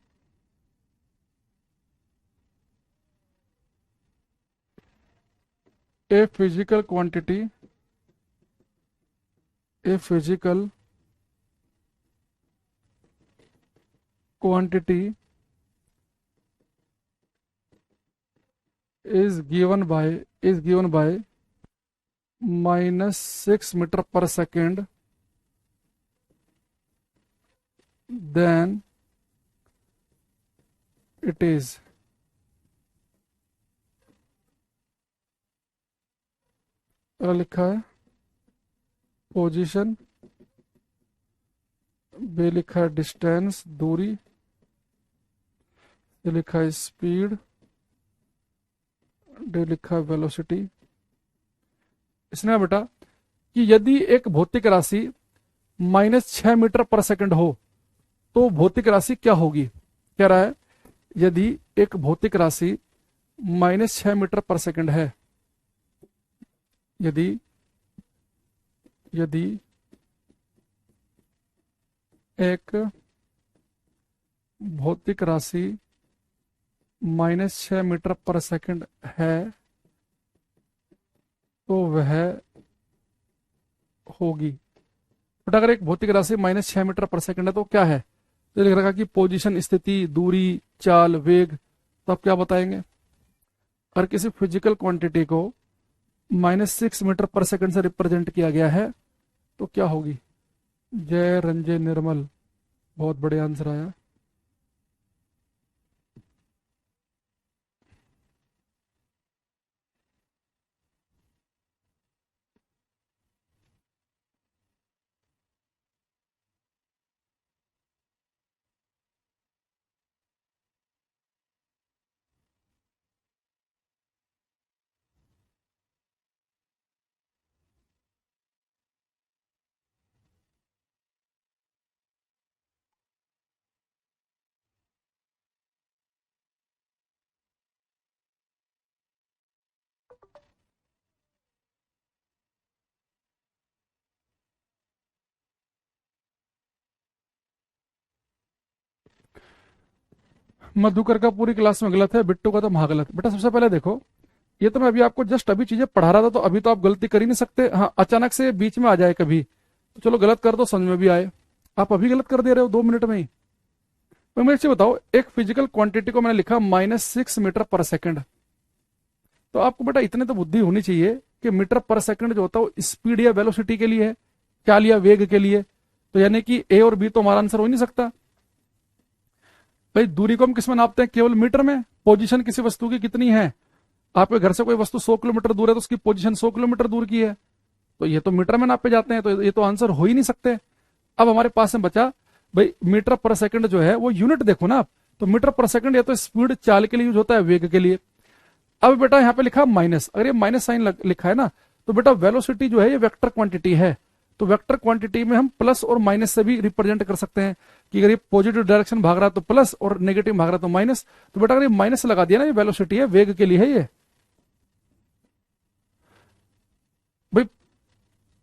a physical quantity, a physical quantity is given by -6 metre per second, then it is लिखा है पोजीशन, बी लिखा है डिस्टेंस दूरी, सी लिखा है स्पीड, डी लिखा है वेलोसिटी। इसने बेटा कि यदि एक भौतिक राशि -6 मीटर पर सेकंड हो तो भौतिक राशि क्या होगी। कह रहा है यदि एक भौतिक राशि -6 मीटर पर सेकंड है, यदि एक भौतिक राशि -6 मीटर पर सेकंड है तो वह होगी। बट अगर एक भौतिक राशि -6 मीटर पर सेकंड है तो क्या है, तो लिख रखा कि पोजीशन, स्थिति, दूरी, चाल, वेग। तो आप क्या बताएंगे। अगर किसी फिजिकल क्वांटिटी को -6 मीटर पर सेकंड से रिप्रेजेंट किया गया है तो क्या होगी। जय रंजय निर्मल, बहुत बढ़िया आंसर आया। मधुकर का पूरी क्लास में गलत है, बिट्टू का तो महागलत। बेटा सबसे पहले देखो, ये तो मैं अभी आपको जस्ट अभी चीजें पढ़ा रहा था, तो अभी तो आप गलती कर ही नहीं सकते। हाँ, अचानक से बीच में आ जाए कभी तो चलो गलत कर दो, समझ में भी आए। आप अभी गलत कर दे रहे हो 2 मिनट में ही। तो मुझे बताओ, एक फिजिकल क्वांटिटी को मैंने लिखा -6 मीटर पर सेकंड, तो आपको बेटा इतने तो बुद्धि होनी चाहिए कि मीटर पर सेकंड जो होता है वो स्पीड या वेलोसिटी के लिए है, क्या लिया, वेग के लिए। तो यानी कि ए और बी तो हमारा आंसर हो ही नहीं सकता। भाई दूरी को हम किस में नापते हैं, केवल मीटर में। पोजीशन किसी वस्तु की कितनी है, आपके घर से कोई वस्तु 100 किलोमीटर दूर है तो उसकी पोजीशन 100 किलोमीटर दूर की है, तो ये तो मीटर में नापे जाते हैं, तो ये तो आंसर हो ही नहीं सकते। अब हमारे पास में बचा भाई मीटर पर सेकंड जो है वो यूनिट देखो ना आप, तो मीटर पर सेकंड या तो स्पीड, चाल के लिए यूज होता है, वेग के लिए। अब बेटा यहाँ पे लिखा माइनस, अगर ये माइनस साइन लिखा है ना, तो बेटा वेलोसिटी जो है ये वेक्टर क्वांटिटी है, तो वेक्टर क्वांटिटी में हम प्लस और माइनस से भी रिप्रेजेंट कर सकते हैं कि अगर ये पॉजिटिव डायरेक्शन भाग रहा है तो प्लस और नेगेटिव भाग रहा है तो माइनस। तो बेटा अगर ये माइनस लगा दिया ना, ये वेलोसिटी है, वेग के लिए है ये। भाई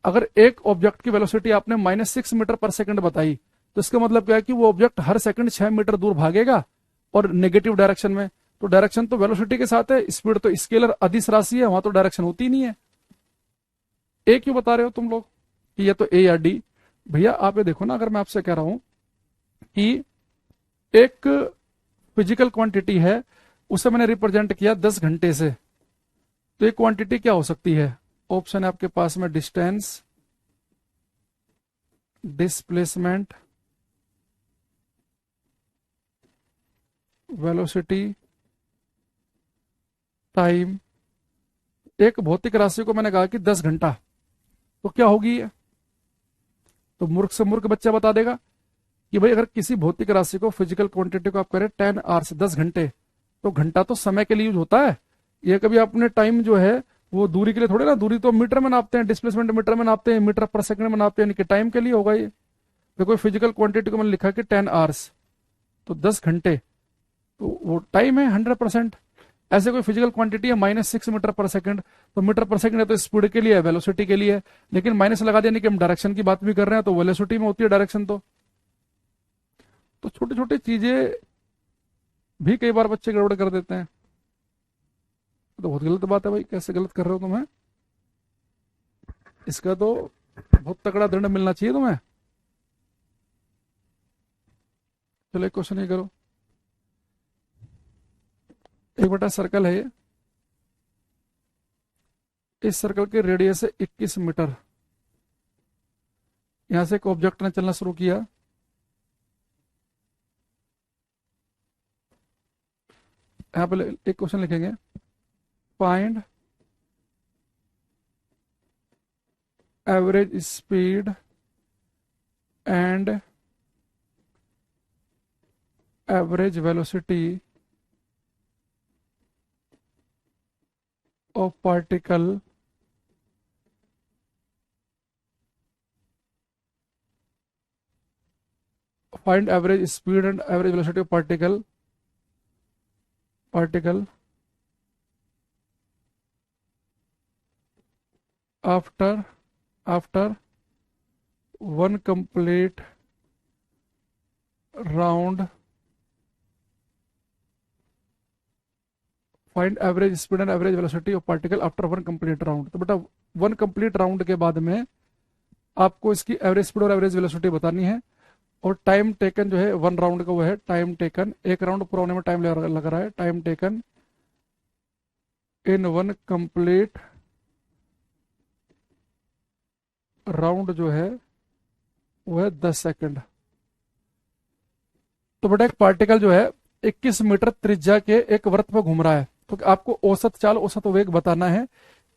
अगर एक ऑब्जेक्ट की वेलोसिटी आपने -6 मीटर पर सेकंड बताई, तो इसका मतलब क्या है कि वो ऑब्जेक्ट हर सेकंड 6 मीटर दूर भागेगा और नेगेटिव डायरेक्शन में। तो डायरेक्शन तो वेलोसिटी के साथ है, स्पीड तो स्केलर अदिश राशि है, वहां तो डायरेक्शन होती नहीं है। ए क्यों बता रहे हो तुम लोग कि ये तो ए या डी। भैया आप ये देखो ना, अगर मैं आपसे कह रहा हूं कि एक फिजिकल क्वांटिटी है, उसे मैंने रिप्रेजेंट किया 10 घंटे से, तो ये क्वांटिटी क्या हो सकती है। ऑप्शन है आपके पास में डिस्टेंस, डिस्प्लेसमेंट, वेलोसिटी, टाइम। एक भौतिक राशि को मैंने कहा कि 10 घंटा, तो क्या होगी ये। तो मूर्ख से मूर्ख बच्चा बता देगा कि भाई अगर किसी भौतिक राशि को, फिजिकल क्वांटिटी को आप करें 10 आवर्स, 10 घंटे, तो घंटा तो समय के लिए यूज होता है। ये कभी आपने टाइम जो है वो दूरी के लिए थोड़े ना, दूरी तो मीटर में नापते हैं, डिस्प्लेसमेंट मीटर में नापते हैं, मीटर पर सेकंड में नापते हैं, यानी कि टाइम के लिए होगा ये। तो कोई फिजिकल क्वांटिटी को मैंने लिखा कि 10 आवर्स, तो 10 घंटे, तो वो टाइम है 100%। ऐसे कोई फिजिकल क्वांटिटी है -6 मीटर पर सेकंड, तो मीटर पर सेकंड है तो स्पीड के लिए है, वेलोसिटी के लिए है, लेकिन माइनस लगा देने की हम डायरेक्शन की बात भी कर रहे हैं, तो वेलोसिटी में होती है डायरेक्शन। तो तो छोटी छोटी चीजें भी कई बार बच्चे गड़बड़ कर देते हैं। तो बहुत गलत बात है भाई, कैसे गलत कर रहे हो तुम्हें? इसका तो बहुत तगड़ा दंड मिलना चाहिए तुम्हें। चलो एक क्वेश्चन ये करो। एक बटा सर्कल है ये, इस सर्कल के रेडियस है 21 मीटर। यहां से एक ऑब्जेक्ट ने चलना शुरू किया। यहां पे एक क्वेश्चन लिखेंगे, find average speed and average velocity of particle find average speed and average velocity of particle after one complete round. Find average speed and average velocity of particle after one complete round. तो बेटा one complete round के बाद में आपको इसकी average speed और average velocity बतानी है। और टाइम टेकन जो है वन राउंड का वो है टाइम टेकन, एक राउंड पूरा होने में टाइम लग रहा है। Time taken in one complete round जो है वो है 10 सेकंड। तो बेटा एक पार्टिकल जो है 21 मीटर त्रिज्या के एक वृत्त पर घूम रहा है, तो आपको औसत चाल औसत वेग बताना है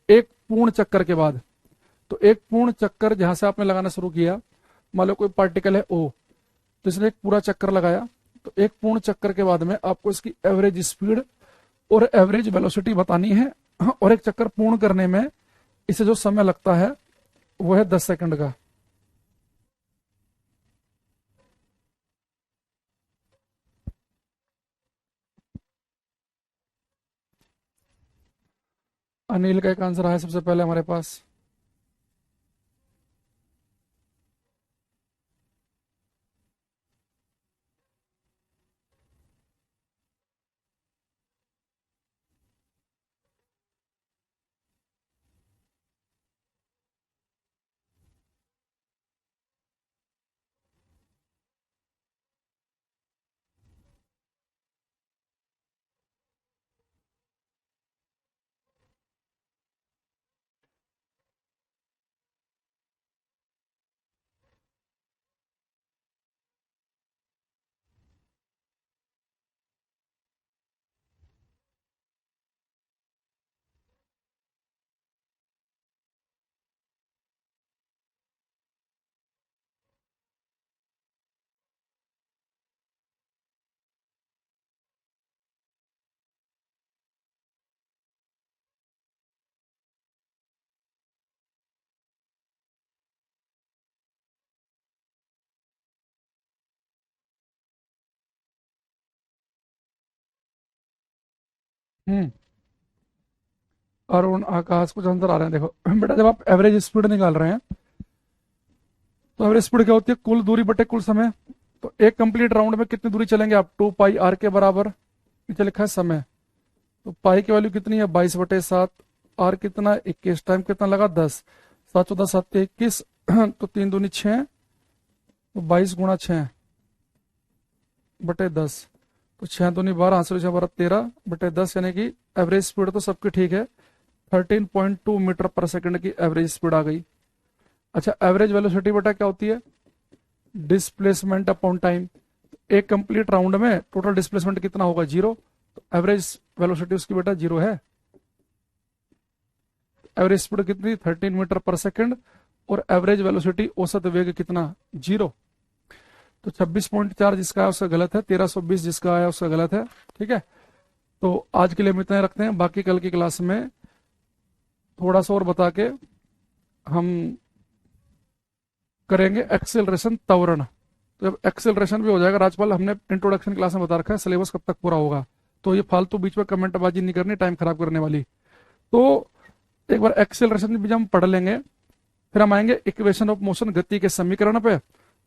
एक पूर्ण चक्कर के बाद। तो एक पूर्ण चक्कर जहां से आपने लगाना शुरू किया, मान लो कोई पार्टिकल है ओ, तो इसने एक पूरा चक्कर लगाया, तो एक पूर्ण चक्कर के बाद में आपको इसकी एवरेज स्पीड और एवरेज वेलोसिटी बतानी है। और एक चक्कर पूर्ण करने में इसे जो समय लगता है वो है 10 सेकंड का। अनिल का एक आंसर आया सबसे पहले हमारे पास। हम्म। अरुण आकाश कुछ आंसर आ रहे हैं, देखो बेटा जब आप एवरेज स्पीड निकाल रहे हैं तो एवरेज स्पीड क्या होती है? कुल दूरी बटे कुल समय। तो एक कंप्लीट राउंड में कितनी दूरी चलेंगे आप? 2 पाई आर के बराबर, नीचे लिखा है समय। तो पाई की वैल्यू कितनी है? 22/7। आर कितना? 21। टाइम कितना लगा? 10। 7 14 7 21 तो 3 दूनी 6, तो 22 गुणा 6 बटे 10, तो 6 दूनी 12, आंसर 12 13 बटे 10, यानी कि एवरेज स्पीड तो सबकी ठीक है, 13.2 मीटर पर सेकंड की एवरेज स्पीड आ गई। अच्छा एवरेज वेलोसिटी बेटा क्या होती है? Displacement upon time. एक कंप्लीट राउंड में टोटल डिस्प्लेसमेंट कितना होगा? 0। तो एवरेज वेलोसिटी उसकी बेटा 0 है। एवरेज स्पीड कितनी? 13 मीटर पर सेकंड। और एवरेज वेलोसिटी औसत वेग कितना? 0। तो 26.4 जिसका है उसका गलत है, 1320 जिसका आया उसका गलत है। ठीक है, तो आज के लिए हम इतना ही रखते हैं, बाकी कल की क्लास में थोड़ा सा और बता के हम करेंगे एक्सेलरेशन त्वरण। तो जब एक्सेलरेशन भी हो जाएगा राजपाल, हमने इंट्रोडक्शन क्लास में बता रखा है सिलेबस कब तक पूरा होगा, तो ये फालतू बीच में कमेंटबाजी नहीं करनी, टाइम खराब करने वाली। तो एक बार एक्सेलरेशन भी हम पढ़ लेंगे, फिर हम आएंगे इक्वेशन ऑफ मोशन, गति के समीकरण पे,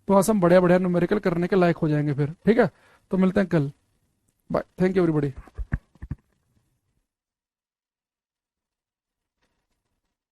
तो वहां से हम बढ़िया बढ़िया न्यूमेरिकल करने के लायक हो जाएंगे फिर। ठीक है, तो मिलते हैं कल। Bye, thank you everybody.